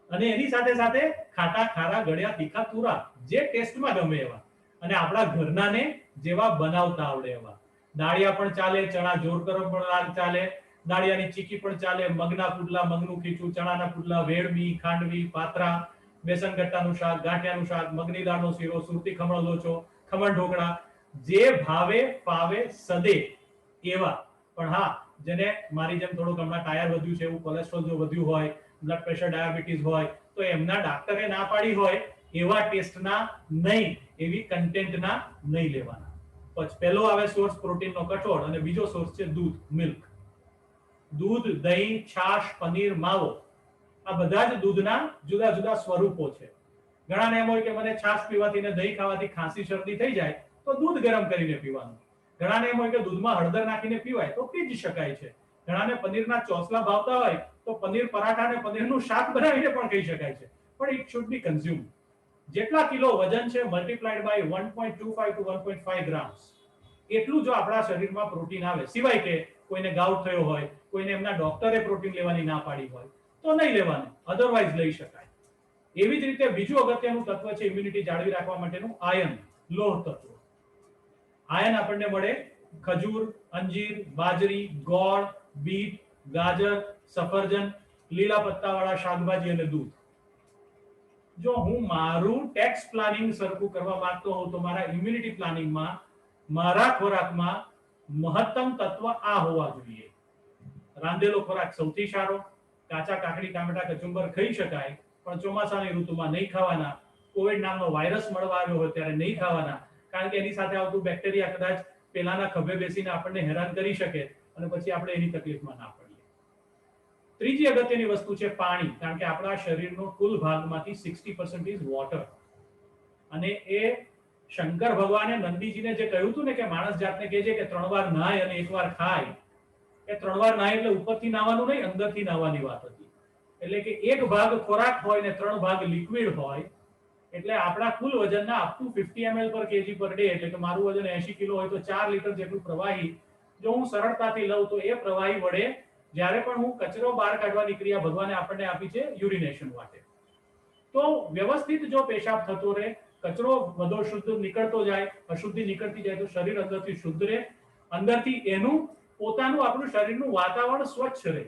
અને એની સાથે સાથે ખાટા, ખારા, ગળ્યા, તીખા, તુરા, જે ટેસ્ટમાં ગમે એવા અને આપણા ઘરનાને જેવા બનાવતા આવડે એવા. દાળિયા પણ ચાલે, ચણા જોર ગરમ પણ ચાલે, દાળિયાની ચીકી પણ ચાલે, મગના પુડલા, મગનું ખીચું, ચણાના પુડલા, વેડમી, ખાંડવી, પાત્રા, બેસન ગટ્ટાનું શાક, ગાંઠિયાનું શાક, મગની દાળનો શીરો, સુરતી ખમણ લોચો, ખમણ ઢોકળા, જે ભાવે ફાવે સદે એવા. પણ હા, જેને મારી જેમ થોડુંક હમણાં ટાયર વધ્યું છે, એવું કોલેસ્ટ્રોલ જો વધ્યું હોય, બ્લડ પ્રેશર, ડાયાબિટીસ હોય, તો એમના ડાક્ટરે ના પાડી હોય એવા ટેસ્ટના નહીં, એવી કન્ટેન્ટના નહીં લેવાના. પછી પહેલો આવે સોર્સ પ્રોટીનનો કઠોળ અને બીજો સોર્સ છે દૂધ, મિલ્ક. દૂધ, દહીં, છાશ, પનીર, માવો, આ બધા જ દૂધના જુદા જુદા સ્વરૂપો છે. ઘણાને એમ હોય કે મને છાશ પીવાથી ને દહીં ખાવાથી ખાંસી શરદી થઈ જાય તો દૂધ ગરમ કરીને પીવાનું. ઘણાને એમ હોય કે દૂધમાં હળદર નાખીને પીવાય તો પી જ શકાય છે. ઘણાને પનીરના ચોસલા ભાવતા હોય તો પનીર પરાઠા અને પનીરનું શાક બનાવીને પણ ખાઈ શકાય છે. પણ ઇટ શુડ બી કન્ઝ્યુમ્ડ. જેટલા કિલો વજન છે મલ્ટીપ્લાઈડ બાય 1.25 ટુ 1.5 ગ્રામ્સ, એટલું જો આપણા શરીરમાં પ્રોટીન આવે, સિવાય કે કોઈને ગાઉટ થયો હોય, કોઈને એમના ડોક્ટરે પ્રોટીન લેવાની ના પાડી હોય તો નહીં લેવાનું, અધરવાઇઝ લઈ શકાય. એવી જ રીતે બીજું અગત્યનું તત્વ છે ઇમ્યુનિટી જાળવી રાખવા માટેનું, આયર્ન, લોહ તત્વ. આયર્ન આપણને મળે ખજૂર, અંજીર, બાજરી, ગોળ, બીટ, ગાજર, સફરજન, લીલા પત્તાવાળા શાકભાજી અને દૂધ. જો હું મારું ટેક્સ પ્લાનિંગ સરખું કરવા માંગતો હોઉં તો મારા ઇમ્યુનિટી પ્લાનિંગમાં મારા ખોરાકમાં મહત્તમ તત્વ આ હોવા જોઈએ. રાંધેલો ખોરાક સૌથી સારો. કાચા કાકડી, ટામેટા, કચુંબર ખાઈ શકાય, પણ ચોમાસાની ઋતુમાં નહીં ખાવાના. કોવિડ નામનો વાયરસ મળવા આવ્યો હોય ત્યારે નહીં ખાવાના, કારણ કે એની સાથે આવતું બેક્ટેરિયા કદાચ પેલાના ખભે બેસીને આપણને હેરાન કરી શકે અને પછી આપણે એની તકલીફમાં ના પડીએ. ત્રીજી અગત્યની વસ્તુ છે પાણી, કારણ કે આપણા શરીરનો કુલ ભાગમાંથી 60% ઇઝ વોટર. અને એ શંકર ભગવાને નંદીજીને જે કહ્યું હતું ને કે માણસ જાતને કહે છે કે 3 વાર નહાય અને 1 વાર ખાય, એ 3 વાર નહાય એટલે ઉપરથી નાહવાનું નહીં, અંદરથી નાહવાની વાત હતી. એટલે કે એક ભાગ ખોરાક હોય ને 3 ભાગ લિક્વિડ હોય, એટલે આપણા કુલ વજનના અપ ટુ 50 ml પર kg પર ડે, એટલે કે મારું વજન 80 કિલો હોય તો 4 લીટર જેટલું પ્રવાહી જો હું સરળતાથી લઉં તો એ પ્રવાહી વડે જ્યારે પણ હું કચરો બહાર કાઢવાની ક્રિયા ભગવાને આપણને આપી છે યુરિનેશન માટે, તો વ્યવસ્થિત જો પેશાબ થતો રહે, કચરો વધુ શુદ્ધ નીકળતો જાય, અશુદ્ધિ નીકળતી જાય તો શરીર અંદરથી શુદ્ધ રહે, અંદરથી એનું પોતાનું આપણું શરીરનું વાતાવરણ સ્વચ્છ રહે.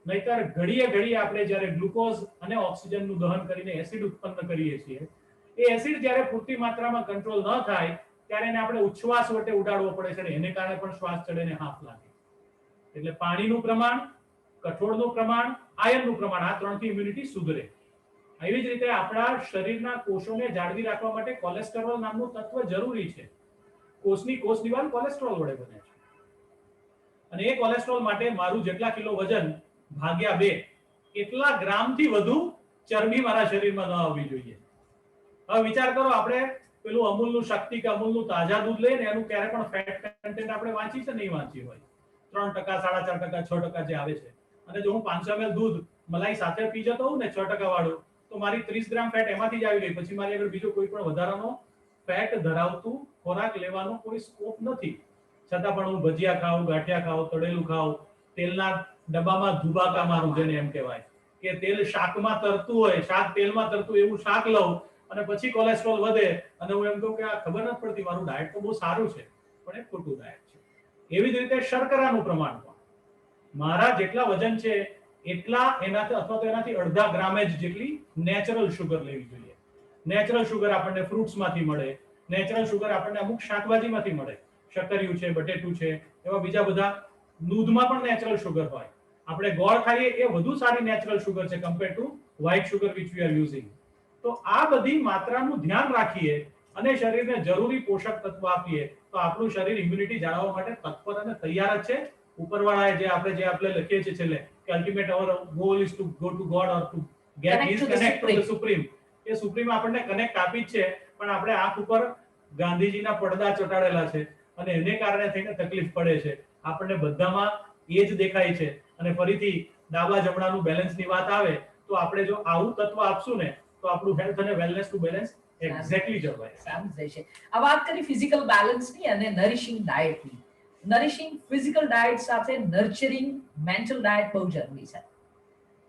નહીતર ઘડીએ આપણે જ્યારે ગ્લુકોઝ અને ઓક્સિજનનું દહન કરીને એસિડ ઉત્પન્ન કરીએ છીએ, એ એસિડ જ્યારે પૂરતી માત્રામાં કંટ્રોલ ન થાય ત્યારે એને આપણે ઉચ્છ્વાસ વટે ઉડાડવો પડે છે, એને કારણે પણ શ્વાસ ચડે ને હાંફ લાગે. એટલે પાણીનું પ્રમાણ, કઠોળનું પ્રમાણ, આયર્નનું પ્રમાણ, આ ત્રણથી ઇમ્યુનિટી સુધરે. એવી જ રીતે આપણા શરીરના કોષોને જાળવી રાખવા માટે કોલેસ્ટેરોલ નામનું તત્વ જરૂરી છે. કોષની કોષ દિવાલ કોલેસ્ટ્રોલ વડે બને છે, અને એ કોલેસ્ટ્રોલ માટે મારું જેટલા કિલો વજન ભાગ્યા 2 એટલા ગ્રામથી વધુ ચરબી મારા શરીરમાં ન આવવી જોઈએ. હવે વિચાર કરો, આપણે પેલું અમૂલનું શક્તિ કે અમૂલનું તાજા દૂધ લઈને એનું ક્યારે પણ ફેટ કન્ટેન્ટ આપણે વાંચી છે નહીં વાંચી હોય, 3%, 4.5%, 6% જે આવે છે, અને જો હું 500 ml દૂધ મલાઈ સાથે પી જતો હોઉં ને 6% વાળું, તો મારી 30 ગ્રામ ફેટ એમાંથી જ આવી ગઈ. પછી મારી આગળ બીજો કોઈ પણ વધારાનો ફેટ ધરાવતું ખોરાક લેવાનો કોઈ સ્કોપ નથી. છતાં પણ હું ભજીયા ખાઉં, ગાંઠિયા ખાઉં, તળેલું ખાઉં, તેલના ડબ્બામાં ધુબાકા મારું, જેને એમ કહેવાય કે તેલ શાકમાં તરતું હોય, શાક તેલમાં તરતું એવું શાક લઉં, અને પછી કોલેસ્ટ્રોલ વધે અને હું એમ કહું કે આ ખબર નથી પડતી, મારું ડાયટ તો બહુ સારું છે, પણ એ ખોટું ડાયટ છે. એવી જ રીતે શર્કરાનું પ્રમાણ પણ મારા જેટલા વજન છે એટલા એનાથી અથવા તો એનાથી અડધા ગ્રામેજ જેટલી નેચરલ શુગર લેવી જોઈએ. નેચરલ શુગર આપણને ફ્રૂટ્સમાંથી મળે, નેચરલ શુગર આપણને અમુક શાકભાજીમાંથી મળે, શકરિયું છે, બટેટું છે, એવા બીજા બધા. દૂધમાં પણ નેચરલ શુગર હોય. આપણે ગોળ ખાઈએ એ વધુ સારી નેચરલ શુગર છે compare to white sugar which we are using. તો આ બધી માત્રાનું ધ્યાન રાખીએ અને શરીરને જરૂરી પોષક તત્વ આપીએ તો આપણું શરીર ઇમ્યુનિટી જાળવવા માટે તત્પર અને તૈયાર જ છે. ઉપરવાળાએ જે આપણે લખીએ છીએ છેલ્લે કે ultimate our goal is to go to God or to get his connect to the supreme. એ સુપ્રીમ આપણને કનેક્ટ આપી જ છે, પણ આપણે આંખ ઉપર ગાંધીજીના પડદા ચોંટાડેલા છે અને એને કારણે થઈને તકલીફ પડે છે. આપણને બધામાં એ જ દેખાય છે, અને ફરીથી ડાબા જમણાનું બેલેન્સની વાત આવે તો આપણે જો આવું તત્વ આપશું ને તો આપણું હેલ્થ અને વેલનેસ નું બેલેન્સ એક્ઝેક્ટલી જળવાય. સારું રહેશે. આ વાત કરી ફિઝિકલ બેલેન્સની અને નરિશિંગ ડાયટની. નરિશિંગ ફિઝિકલ ડાયટ સાથે નર્ચરિંગ મેન્ટલ ડાયટ બહુ જરૂરી છે.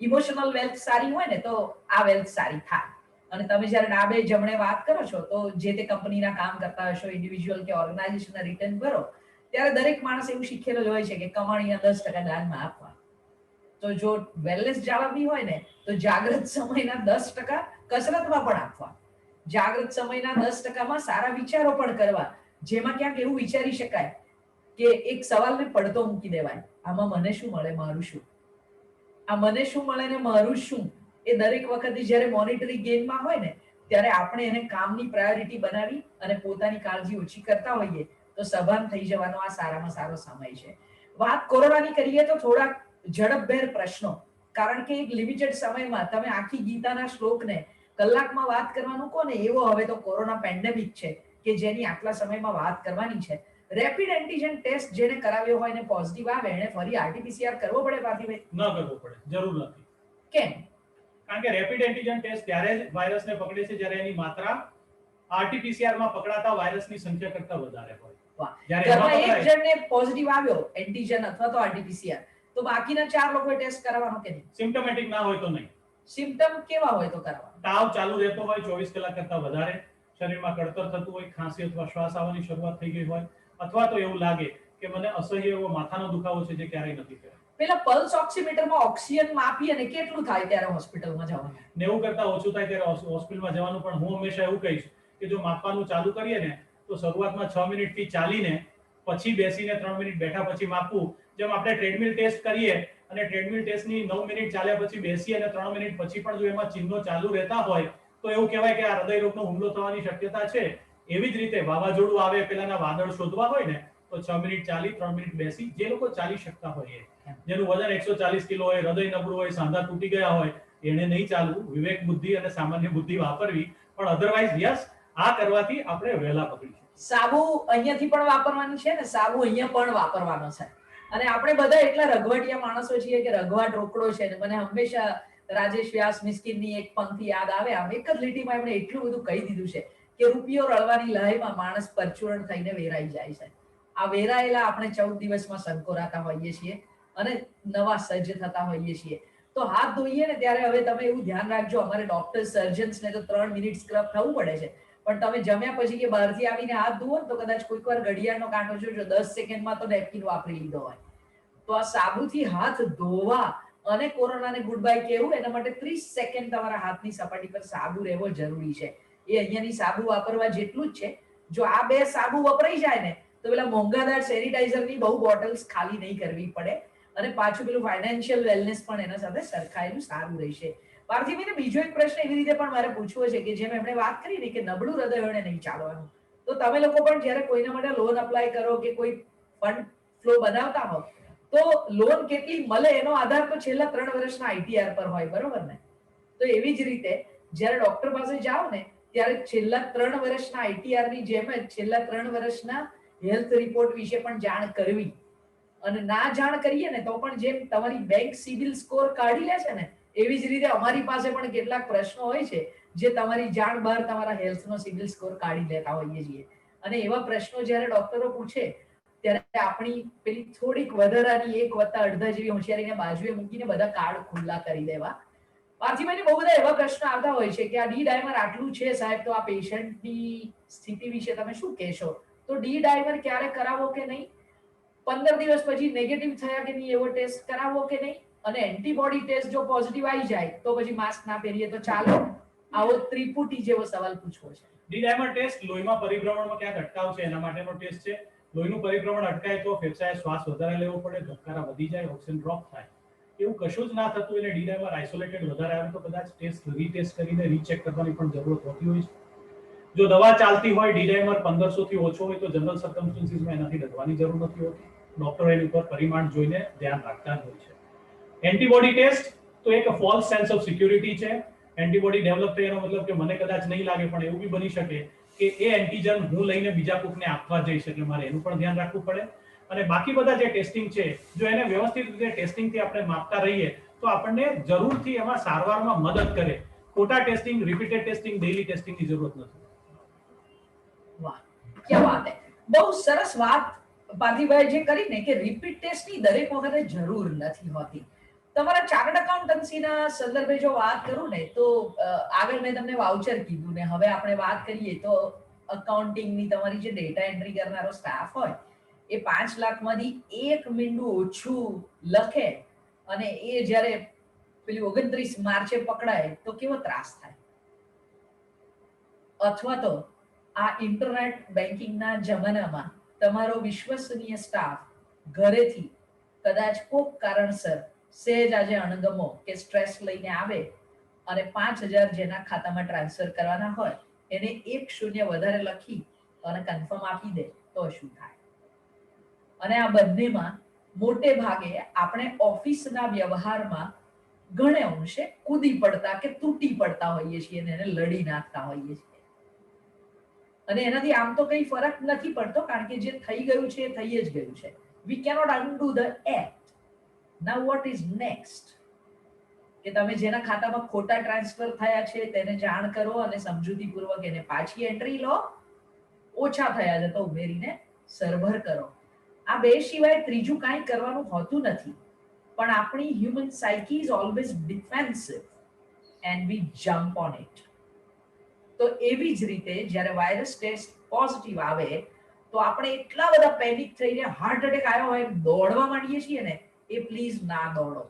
ઇમોશનલ વેલ્થ સારી હોય ને તો આ વેલ્થ સારી થાય. અને તમે જ્યારે ડાબે જમણે વાત કરો છો તો જે તે કંપનીના કામ કરતા હશો, ઇન્ડિવિજ્યુઅલ કે ઓર્ગેનાઇઝેશનના રિટર્ન ભરો ત્યારે દરેક માણસ એવું શીખેલો જ હોય છે કે કમાણીના 10% દાનમાં આપવા. તો જો વેલનેસ જાળવવી હોય ને તો જાગૃત સમયના 10% કસરતમાં પણ આપવા. જાગૃત સમયના 10%માં સારા વિચારો પણ કરવા, જેમાં ક્યાંક એવું વિચારી શકાય કે એક સવાલને પડતો મૂકી દેવાય, આમાં મને શું મળે, મારું શું? આ મને શું મળે ને મારું શું એ દરેક વખતે જ્યારે મોનિટરી ગેમમાં હોય ને ત્યારે આપણે એને કામની પ્રાયોરિટી બનાવી અને પોતાની કાળજી ઓછી કરતા હોઈએ તો સભાન થઈ જવાનો આ સારામાં સારો સમય છે. વાત કોરોનાની કરીએ તો થોડા ઝડપભેર પ્રશ્નો, કારણ કે એક લિમિટેડ સમયમાં તમે આખી ગીતાના શ્લોકને કલાકમાં વાત કરવાનું કોને, એવો હવે તો કોરોના પેન્ડેમિક છે કે જેની આટલા સમયમાં વાત કરવાની છે. રેપિડ એન્ટીજન ટેસ્ટ જેને કરાવ્યો હોય ને પોઝિટિવ આવે એને ફરી આરટીપીસીઆર કરવો પડે પાર્થિવભાઈ? ન કરવો પડે, જરૂર નથી. કેમ? કારણ કે રેપિડ એન્ટીજન ટેસ્ટ ત્યારે જ વાયરસને પકડે છે જ્યારે એની માત્રા આરટીપીસીઆર માં પકડાતા વાયરસની સંખ્યા કરતા વધારે હોય. જ્યારે એક જણને પોઝિટિવ આવ્યો એન્ટીજન અથવા તો આરટીપીસીઆર, તો બાકીના 4 લોકોએ ટેસ્ટ કરાવવાનો કે નહીં? સિમ્પ્ટોમેટિક ના હોય તો નહીં. સિમ્પ્ટમ કેવા હોય તો કરાવવાનો? તાવ ચાલુ રહેતો હોય 24 કલાક કરતા વધારે, શરીરમાં કળતર થતું હોય, ખાંસી અથવા શ્વાસ આવવાની શરૂઆત થઈ ગઈ હોય, અથવા તો એવું લાગે કે મને અસહ્ય એવો માથાનો દુખાવો છે જે ક્યારેય નથી થયો. પેલા પલ્સ ઓક્સિમીટરમાં ઓક્સિજન માપીએ ને કેટલું થાય ત્યારે હોસ્પિટલમાં જવાનું? 90 કરતા ઓછું થાય ત્યારે હોસ્પિટલમાં જવાનું. પણ હું હંમેશા એવું કહીશ કે જો માપવાનું ચાલુ કરીએ ને તો શરૂઆતમાં 6 મિનિટથી ચાલીને પછી બેસીને 3 મિનિટ બેઠા પછી માપવું. જેમ આપણે ટ્રેડમિલ ટેસ્ટ કરીએ અને ટ્રેડમિલ ટેસ્ટની 9 મિનિટ ચાલ્યા પછી બેસી અને 3 મિનિટ પછી પણ જો એમાં ચિહ્નો ચાલુ રહેતા હોય તો એવું કહેવાય કે આ હૃદય રોગનો હુમલો થવાની શક્યતા છે. એવી જ રીતે વાવાઝોડું આવે પહેલાના વાદળ શોધવા હોય ને તો 6 મિનિટ ચાલી, 3 મિનિટ બેસી, જે લોકો ચાલી શકતા હોય, જેનું વજન 140 કિલો હોય, હૃદય નબળું હોય, સાંધા તૂટી ગયા હોય, એને નહીં ચાલવું. વિવેક બુદ્ધિ અને સામાન્ય બુદ્ધિ વાપરવી. પણ અધરવાઇઝ યસ, આ કરવાથી આપણે વહેલા પકડીશું. સાબુ અહીંયાથી પણ વાપરવાની છે ને સાબુ અહીંયા પણ વાપરવાનો છે. અને આપણે બધા એટલા રઘવાટિયા માણસો છીએ કે રઘવાટ રોકડો છે ને મને હંમેશા રાજેશ વ્યાસ મિસ્કિનની એક પંક્તિ યાદ આવે, આમ એક જ લીટીમાં એમણે એટલું બધું કહી દીધું છે કે રૂપિયો રળવાની લહાઈમાં માણસ પરચુરણ થઈને વેરાઈ જાય છે. આ વેરાયેલા આપણે 14 દિવસમાં સંકોરાતા હોઈએ છીએ અને નવા સજ્જ થતા હોઈએ છીએ. તો હાથ ધોઈએ ને ત્યારે હવે તમે એવું ધ્યાન રાખજો, અમારે ડોક્ટર સર્જન્સ ને તો 3 મિનિટ સ્ક્રબ થવું પડે છે, પણ તમે જમ્યા પછી કે બહારથી આવીને હાથ ધોવો તો કદાચ કોઈક વાર ઘડિયાળનો કાંટો જોજો 10 સેકન્ડમાં તો નેપકિન વાપરી લીધો હોય. તો આ સાબુથી હાથ ધોવા અને કોરોનાને ગુડ બાય કહેવું, એના માટે 30 સેકન્ડ તમારા હાથની સપાટી પર સાબુ રહેવો જરૂરી છે. એ અહીંયાની સાબુ વાપરવા જેટલું જ છે. જો આ 2 સાબુ વપરાઈ જાય ને તો પેલા મોંઘાદાર સેનિટાઈઝરની બહુ બોટલ્સ ખાલી નહીં કરવી પડે અને પાછું પેલું ફાઇનાન્શિયલ વેલનેસ પણ એના સાથે સરખાયેલું સારું રહેશે. પાર્થિવભાઈને બીજો એક પ્રશ્ન એવી રીતે પણ મારે પૂછવો છે કે જેમ એમણે વાત કરી ને કે નબળું હૃદય હોય નહીં ચાલવાનું, તો તમે લોકો પણ જ્યારે કોઈના માટે લોન અપ્લાય કરો કે કોઈ ફંડ ફ્લો બનાવતા હો તો લોન કેટલી મળે એનો આધાર તો છેલ્લા 3 વર્ષના આઈટીઆર પર હોય, બરોબર ને? તો એવી જ રીતે જ્યારે ડોક્ટર પાસે જાઓ ને ત્યારે છેલ્લા 3 વર્ષના આઈટીઆર ની જેમ જ છેલ્લા 3 વર્ષના હેલ્થ રિપોર્ટ વિશે પણ જાણ કરવી. અને ના જાણ કરીએ ને તો પણ જેમ તમારી બેંક સિબિલ સ્કોર કાઢી લે છે ને એવી જ રીતે અમારી પાસે પણ કેટલાક પ્રશ્નો હોય છે જે તમારી જાણ બહાર તમારા હેલ્થનો સિબિલ સ્કોર કાઢી લેતા હોઈએ છીએ. અને એવા પ્રશ્નો જ્યારે ડોક્ટરો પૂછે ત્યારે આપણી પેલી થોડીક વધારાની 1+2 જેવી હોશિયારીને બાજુએ મૂકીને બધા કાર્ડ ખુલ્લા કરી દેવા. પાર્થિવભાઈને બહુ બધા એવા પ્રશ્નો આવતા હોય છે કે આ ડી ડાયમર આટલું છે સાહેબ, તો આ પેશન્ટની સ્થિતિ વિશે તમે શું કહેશો? તો ડી ડાયમર ક્યારે કરાવો કે નહીં, 15 દિવસ પછી નેગેટિવ થયા કે નહીં એવો ટેસ્ટ કરાવવો કે નહીં, અને એન્ટીબોડી ટેસ્ટ જો પોઝિટિવ આવી જાય તો પછી માસ્ક ના પહેરીએ તો ચાલો? આવો ત્રિપુટી જેવો સવાલ પૂછવો છે. ડી ડાયમર ટેસ્ટ લોહીમાં પરિભ્રમણમાં ક્યાંક અટકાવ છે એના માટેનો ટેસ્ટ છે. લોહીનું પરિભ્રમણ અટકાય તો ફેફસાએ શ્વાસ વધારે લેવો પડે, ધબકારા વધી જાય, ઓક્સિજન ડ્રોપ થાય. એવું કશું જ ના થતું એટલે ડી ડાયમર આઇસોલેટેડ વધારે આવે તો કદાચ ટેસ્ટ રીટેસ્ટ કરીને રીચેક કરવાની પણ જરૂરત હોતી હોય છે. જો દવા ચાલતી હોય, ડી ડાયમર 1500 થી ઓછો હોય તો જનરલ સર્કમસ્ટન્સીસમાં એનાથી ડરવાની જરૂર નથી હોતી. ડોક્ટર એની ઉપર પરિમાણ જોઈને ધ્યાન રાખતા જ હોય છે. એન્ટીબોડી ટેસ્ટ તો એક ફોલ્સ સેન્સ ઓફ સિક્યુરિટી છે. એન્ટીબોડી ડેવલપ થઈ એનો મતલબ કે મને કદાચ નહીં લાગે, પણ એવું બી બની શકે કે એ એન્ટીજન હું લઈને બીજા કોકને આપવા જઈશ, એટલે મારે એનું પણ ધ્યાન રાખવું પડે. અને બાકી બધા જે ટેસ્ટિંગ છે જો એને વ્યવસ્થિત રીતે ટેસ્ટિંગથી આપણે માપતા રહીએ તો આપણને જરૂરથી એમાં સારવારમાં મદદ કરે. ખોટા ટેસ્ટિંગ, રિપીટેડ ટેસ્ટિંગ, ડેઈલી ટેસ્ટિંગની જરૂરત નથી. વાહ, ક્યાં વાત હે! બહુ સરસ વાત પાર્થિવભાઈ જે કરી ને કે રિપીટ ટેસ્ટની દરેક વખતે જરૂર નથી હોતી. તમારા ચાર્ટર્ડ એકાઉન્ટન્સીના સંદર્ભે જો વાત કરું ને તો આગળ મેં તમને વાઉચર કીધું ને હવે આપણે વાત કરીએ તો અકાઉન્ટિંગની તમારી જે ડેટા એન્ટ્રી કરનારો સ્ટાફ હોય એ 5 લાખમાંથી 1 મીંડું ઓછું લખે અને એ જ્યારે પેલી 29 માર્ચે પકડાય તો કેવો ત્રાસ થાય. અથવા તો આ ઇન્ટરનેટ બેન્કિંગના જમાનામાં તમારો વિશ્વસનીય સ્ટાફ ઘરેથી કદાચ કોઈક કારણસર સહેજ આજે અણગમો કે સ્ટ્રેસ લઈને આવે અને 5000 જેના ખાતામાં ટ્રાન્સફર કરવાના હોય એને 1 શૂન્ય વધારે લખી અને કન્ફર્મ આપી દે તો શું થાય? અને આ બંનેમાં મોટે ભાગે આપણે ઓફિસના વ્યવહારમાં ઘણે અંશે કૂદી પડતા કે તૂટી પડતા હોઈએ છીએ અને એને લડી નાખતા હોઈએ છીએ. અને એનાથી આમ તો કઈ ફરક નથી પડતો કારણ કે જે થઈ ગયું છે એ થઈ જ ગયું છે. We cannot undo the act. Now what is next? કે તમે જેના ખાતામાં ખોટા ટ્રાન્સફર થયા છે તેને જાણ કરો અને સમજૂતીપૂર્વક એને પાછી એન્ટ્રી લો, ઓછા થયા છે તો ઉમેરીને સરભર કરો. આ બે સિવાય ત્રીજું કાંઈ કરવાનું હોતું નથી. પણ આપણી human psyche is always defensive and we jump on it. તો એવી જ રીતે જ્યારે વાયરસ ટેસ્ટ પોઝિટિવ આવે તો આપણે એટલા બધા પેનિક થઈને હાર્ટ એટેક આવ્યો હોય દોડવા માંડીએ છીએ ને, એ પ્લીઝ ના દોડો.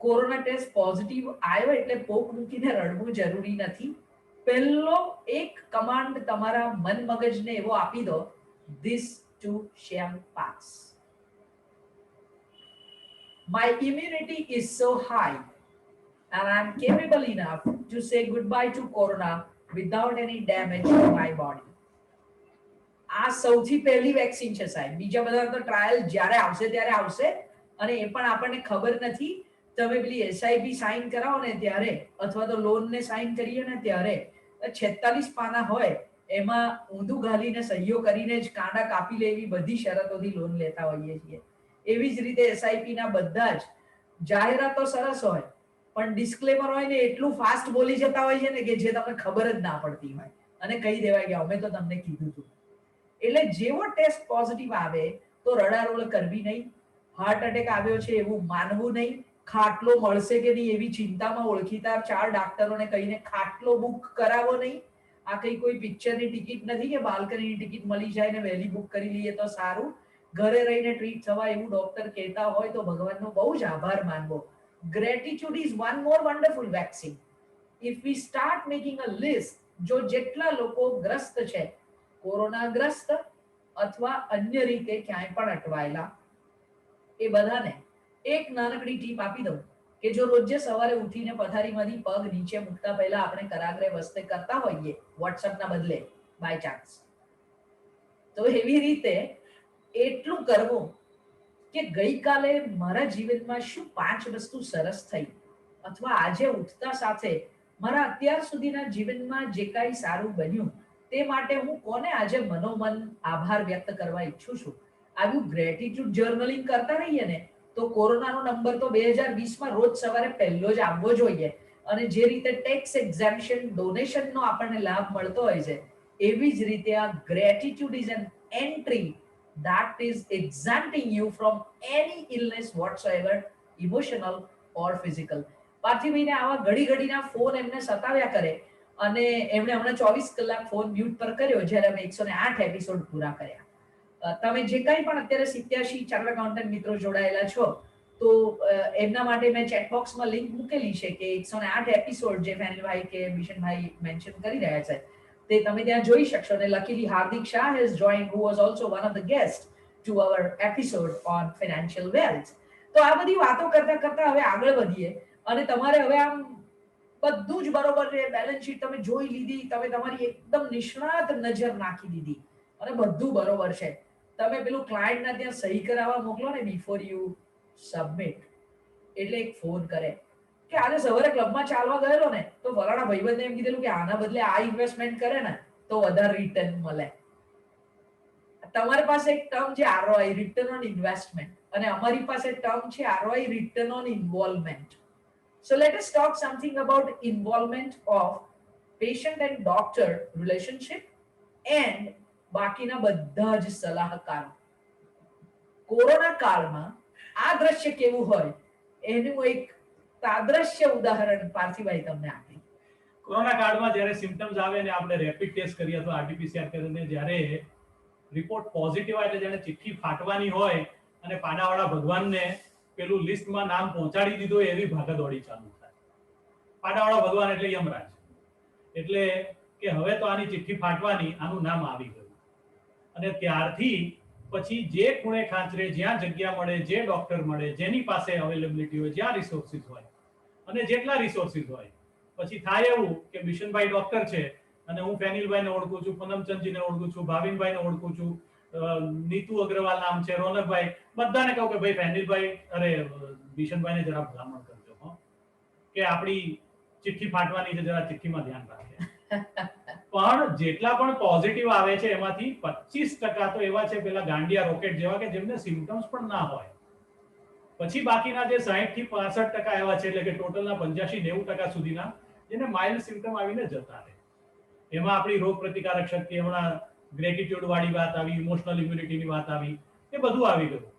કોરોના ટેસ્ટ પોઝિટિવ આવ્યો એટલે પોક મૂકીને રડવું જરૂરી નથી. પહેલો એક કમાન્ડ તમારા મન મગજને એવો આપી દો, this too shall pass. My immunity is so high and I am capable enough to say goodbye to corona without any damage to my body. આ સૌથી પહેલી વેક્સિન છે સાહેબ. બીજા બધા તો ટ્રાયલ જ્યારે આવશે ત્યારે આવશે અને એ પણ આપણને ખબર નથી. તમે પેલી એસઆઈપી સાઇન કરાવો ને ત્યારે અથવા તો લોનને સાઇન કરીએ ને ત્યારે 46 પાના હોય એમાં ઊંધું ઘાલીને સહીઓ કરીને જ કાંડા કાપી લેવી બધી શરતોથી લોન લેતા હોઈએ છીએ. એવી જ રીતે એસઆઈપી ના બધા જ જાહેરાતો સરસ હોય પણ ડિસ્ક્લેમર હોય ને એટલું ફાસ્ટ બોલી જતા હોય છે ને કે જે તમને ખબર જ ના પડતી હોય અને કહી દેવાય કે અમે તો તમને કીધું હતું. એટલે જેવો ટેસ્ટ પોઝિટિવ આવે તો રડારોડ કરવી નહીં, હાર્ટ એટેક આવ્યો છે એવું માનવું નહીં, ખાટલો મળશે કે નહીં એવી ચિંતામાં ઓળખીતા 4 ડાક્ટરોને કહીને ખાટલો બુક કરાવો નહીં. આ કોઈ પિક્ચરની ટિકિટ નથી કે બાલ્કનીની ટિકિટ મળી જાય ને વહેલી બુક કરી લઈએ તો સારું. ઘરે રહીને ટ્રીટ થવા એવું ડોક્ટર કહેતા હોય તો ભગવાનનો બહુ જ આભાર માનવો. Gratitude is one more wonderful vaccine. If we start making a list, જો જેટલા લોકો ગ્રસ્ત છે, કોરોનાગ્રસ્ત અથવા અન્ય રીતે ક્યાંય પણ અટવાયેલા, એ બધાને એક નાનકડી ટીપ આપી દઉં કે જો રોજે સવારે ઉઠીને પથારીમાંથી પગ નીચે મૂકતા પહેલા આપણે કરાગ્રે વસ્તે કરતા હોઈએ વોટ્સઅપના બદલે બાય ચાન્સ, તો એવી રીતે એટલું કરવું કે ગઈકાલે મારા જીવનમાં શું 5 વસ્તુ સરસ થઈ, અથવા આજે ઉઠતા સાથે મારા અત્યાર સુધીના જીવનમાં જે કાંઈ સારું બન્યું તે માટે હું કોને આજે મનોમન આભાર વ્યક્ત કરવા ઈચ્છું છું. આવું ગ્રેટિટ્યુડ જર્નલિંગ કરતા રહીએ ને તો કોરોનાનો નંબર તો 2020માં રોજ સવારે પહેલો જ આવવો જોઈએ. અને જે રીતે ટેક્સ એક્ઝેમ્પશન ડોનેશનનો આપણને લાભ મળતો હોય છે, એવી જ રીતે આ gratitude is an entry that is exempting you from any illness whatsoever, emotional or physical. પાર્થિવભાઈને આવા ઘડીના ફોન એમને સતાવ્યા કરે અને એમણે હમણાં 24 કલાક ફોન મ્યુટ પર કર્યો જ્યારે અમે 108 એપિસોડ પૂરા કર્યા. તમે જે કંઈ પણ અત્યારે 87 ચાર્ટર્ડ એકાઉન્ટન્ટ મિત્રો જોડાયેલા છો તો એમના માટે મેં ચેટ બોક્સમાં લિંક મૂકેલી છે કે 108 એપિસોડ જે ફેનિલભાઈ કે બિશનભાઈ મેન્શન કરી રહ્યા છે તે તમે ત્યાં જોઈ શકશો. અને luckily Hardik Shah has joined, who was also one of the guests to our episode on financial wealth. તો આ બધી વાતો કરતા કરતા હવે આગળ વધીએ અને તમારે હવે આમ બધું જ બરોબર છે, બેલેન્સ શીટ તમે જોઈ લીધી, તમે તમારી એકદમ નિષ્ણાત નજર નાખી દીધી અને બધું બરોબર છે, તમે પેલું ક્લાયન્ટના ત્યાં સહી કરાવવા મોકલો ને બિફોર યુ સબમિટ, એટલે એક ફોન કરે કે આજે સવારે ક્લબમાં ચાલવા ગયેલો ને તો ફલાણા ભાઈબંધે એમ કીધેલું કે આના બદલે આ ઇન્વેસ્ટમેન્ટ કરે ને તો વધારે રિટર્ન મળે. તમારી પાસે એક ટર્મ છે ROI, રિટર્ન ઓન ઇન્વેસ્ટમેન્ટ, અને અમારી પાસે ટર્મ છે ROI, return on involvement. So let us talk something about involvement of patient and doctor relationship and બાકીના બધા જ સલાહકારો. કોરોના કાળમાં આ દ્રશ્ય કેવું હોય એનું એક તાદ્રશ્ય ઉદાહરણ પાર્થિવભાઈ તમને આપી. કોરોના કાળમાં જ્યારે સિમ્પટમ્સ આવે ને આપણે રેપિડ ટેસ્ટ કરીએ અથવા આરટીપીસીઆર કરીને જ્યારે રિપોર્ટ પોઝિટિવ આવે એટલે જેને ચિઠ્ઠી ફાટવાની હોય અને પાડાવાળા ભગવાનને પેલું લિસ્ટમાં નામ પહોંચાડી દીધું હોય એવી ભાગદોડી ચાલુ થાય. પાડાવાળા ભગવાન એટલે યમરાજ, એટલે કે હવે તો આની ચિઠ્ઠી ફાટવાની, આનું નામ આવી ગયું. અને ત્યારથી પછી જે ખૂણે ખાંચરે જ્યાં જગ્યા મળે, જે ડોક્ટર મળે, જેની પાસે અવેલેબિલિટી હોય, જ્યાં રિસોર્સિસ હોય અને જેટલા રિસોર્સિસ હોય, પછી થાય એવું કે બિશનભાઈ ડોક્ટર છે અને હું ફેનિલભાઈને ઓળખું છું, પૂનમચંદજીને ઓળખું છું, ભાવિનભાઈને ઓળખું છું, નીતુ અગ્રવાલ નામ છે, રોનકભાઈ, બધાને કહું કે ભાઈ ફેનિલભાઈ અરે બિશનભાઈને જરા ભલામણ કરજો કે આપણી ચિઠ્ઠી ફાટવાની છે, જરા ચિઠ્ઠીમાં ધ્યાન રાખે. પણ જેટલા પણ પોઝિટિવ આવે છે એમાંથી 25% તો એવા છે પેલા ગાંડિયા રોકેટ જેવા કે જેમને સિમ્પટમ્સ પણ ના હોય. પછી બાકીના જે 60 થી 65% એવા છે, એટલે કે ટોટલના 85-90% સુધીના જેને માઇલ્ડ સિમ્પટમ આવીને જતા રહે. એમાં આપણી રોગ પ્રતિકારક શક્તિ, હમણાં ગ્રેટિટ્યુડ વાળી વાત આવી, ઇમોશનલ ઇમ્યુનિટીની વાત આવી, એ બધું આવી ગયું.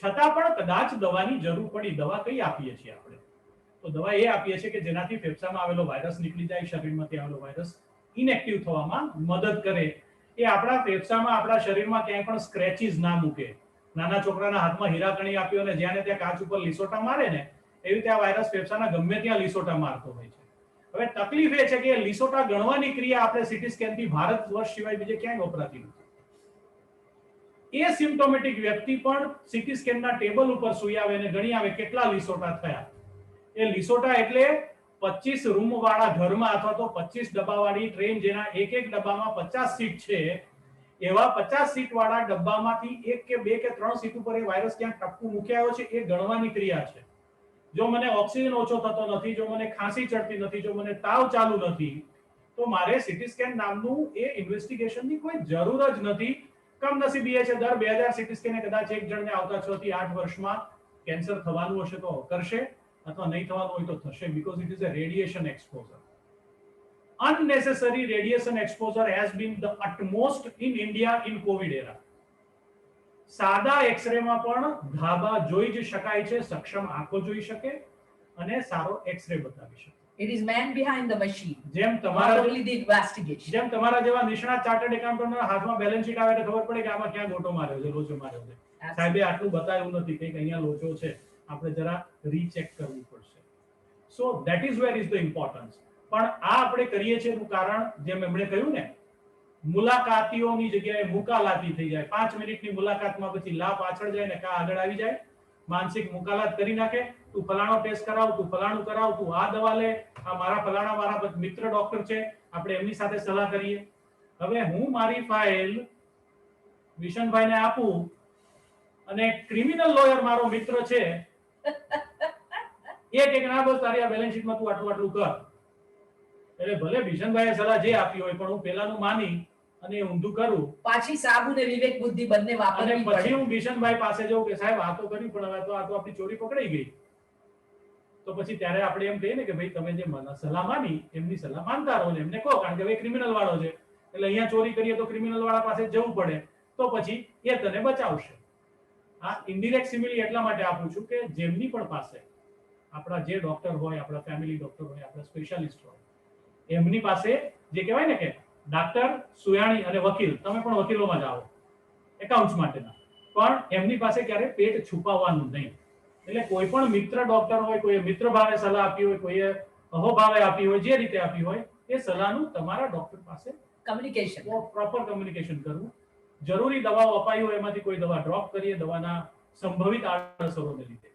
છતાં પણ કદાચ દવાની જરૂર પડી, દવા કઈ આપીએ છીએ આપણે? તો દવા એ આપીએ છીએ કે જેનાથી ફેફસામાં આવેલો વાયરસ નીકળી જાય, શરીરમાંથી આવેલો વાયરસ ઇનએક્ટિવ થવામાં મદદ કરે. એ આપણા ફેફસામાં, આપણા શરીરમાં ક્યાંય પણ સ્ક્રેચીસ ના મૂકે. નાના છોકરાના હાથમાં હીરાકણી આપ્યો અને જ્યાં ત્યાં કાચ ઉપર લીસોટા મારે ને એવી રીતે આ વાયરસ ફેફસાના ગમે ત્યાં લીસોટા મારતો હોય છે. હવે તકલીફ એ છે કે લીસોટા ગણવાની ક્રિયા આપણે સીટી સ્કેનથી ભારત વર્ષ સિવાય બીજે ક્યાંય વપરાતી નથી. એ સિમ્પ્ટોમેટિક વ્યક્તિ પણ સીટી સ્કેનના ટેબલ ઉપર સુઈ આવે અને ગણી આવે કેટલા લીસોટા થયા. એ લીસોટા એટલે 25 રૂમ વાળા ઘરમાં અથવા તો 25 ડબ્બાવાળી ટ્રેન જેના એક ડબ્બામાં 50 સીટ છે, એવા 50 સીટ વાળા ડબ્બામાંથી 1 કે 2 કે 3 સીટ ઉપર એ વાયરસ ક્યાંક ટપકું મૂકી આવ્યો છે, એ ગણવાની ક્રિયા છે. જો મને ઓક્સિજન ઓછો થતો નથી, જો મને ખાંસી ચડતી નથી, જો મને તાવ ચાલુ નથી, તો મારે સીટી સ્કેન નામનું એ ઇન્વેસ્ટિગેશનની કોઈ જરૂર જ નથી. કમનસીબી એ છે દર 2000 સીટી સ્કેને કદાચ એક જણને આવતા 6 થી 8 વર્ષમાં કેન્સર થવાનું હશે તો કરશે, અથવા નહીં થવાનું હોય તો થશે, because it is a radiation exposure. Unnecessary radiation exposure has been the utmost in India in COVID era. સાદા એક્સરે માં પણ ધાબા જોઈ જ શકાય છે, સક્ષમ આંખો જોઈ શકે અને સારો એક્સરે બતાવી શકે. It is man behind the machine, જેમ not તમારા only the investigation. જેમ તમારા જેવા નિષ્ણાત ચાર્ટર્ડ એકાઉન્ટન્ટના હાથમાં બેલેન્સ શીટ આવે તો ખબર પડે કે આમાં ક્યાં ગોટો માર્યો છે, લોચો માર્યો છે. સાહેબે આટલું બતાવ્યું નથી, કંઈક અહીંયા લોચો છે, આપણે જરા રીચેક કરવું પડશે. So that is where is the importance. પણ આ આપણે કરીએ છીએ એનું કારણ જેમ એમણે કહ્યું ને, મુલાકાતીઓની જગ્યાએ મુકાલાતી થઈ જાય. 5 મિનિટની મુલાકાતમાં પછી લા પાછળ જાય ને કા આગળ આવી જાય, માનસિક મુકાલાત કરી નાખે. તું ફલાણો ટેસ્ટ કરાવ, તું ફલાણું કરાવ, તું આ દવા લે, આ મારા મિત્ર ડોક્ટર છે, આપણે એમની સાથે સલાહ કરીએ. હવે હું મારી ફાઇલ વિશનભાઈને આપું અને ક્રિમિનલ લોયર મારો મિત્ર છે એ કે ના બસ તારી આ બેલેન્સ શીટમાં તું આટલું કર, એટલે ભલે ભીષણભાઈએ સલાહ જે આપી હોય પણ હું પેલાનું માની અને ઊંધું કરું, પાછી સાબુ ને વિવેક બુદ્ધિ બંને અને વાપરવી પછી પડે. હું ભીષણભાઈ પાસે જઉં કે સાહેબ આ તો કર્યું પણ હવે તો આ તો આપણી ચોરી પકડાઈ ગઈ, તો પછી ત્યારે આપણે એમ કહીએ ને કે ભાઈ તમે જે સલાહ માની એમની સલાહ માનતા રહો, એમને કહો, કારણ કે ભાઈ ક્રિમિનલ વાળો છે એટલે અહીંયા ચોરી કરીએ તો ક્રિમિનલ વાળા પાસે જવું પડે, તો પછી એ તને બચાવશે. આ ઇનડિરેક્ટ સિમિલી એટલા માટે આપું છું કે જેમની પણ પાસે આપણા જે ડોક્ટર હોય, આપણા ફેમિલી ડોક્ટર હોય, આપણા સ્પેશિયાલિસ્ટ હોય, એમની પાસે જે કહેવાય ને કે ડાક્ટર, સુયાણી અને વકીલ, તમે પણ વકીલોમાં જ આવો એકાઉન્ટ્સ માટેના, પણ એમની પાસે ક્યારે પેટ છુપાવવાનું નહીં. એટલે કોઈ પણ મિત્ર ડોક્ટર હોય, કોઈ મિત્ર ભાવે સલાહ આપી હોય, કોઈએ અહોભાવે આપી હોય, જે રીતે આપી હોય, એ સલાહનું તમારા ડોક્ટર પાસે કમ્યુનિકેશન, પ્રોપર કમ્યુનિકેશન કરવું. જરૂરી દવાઓ અપાઈ હોય એમાંથી કોઈ દવા ડ્રોપ કરીએ દવાના સંભવિત આડઅસરોને લીધે.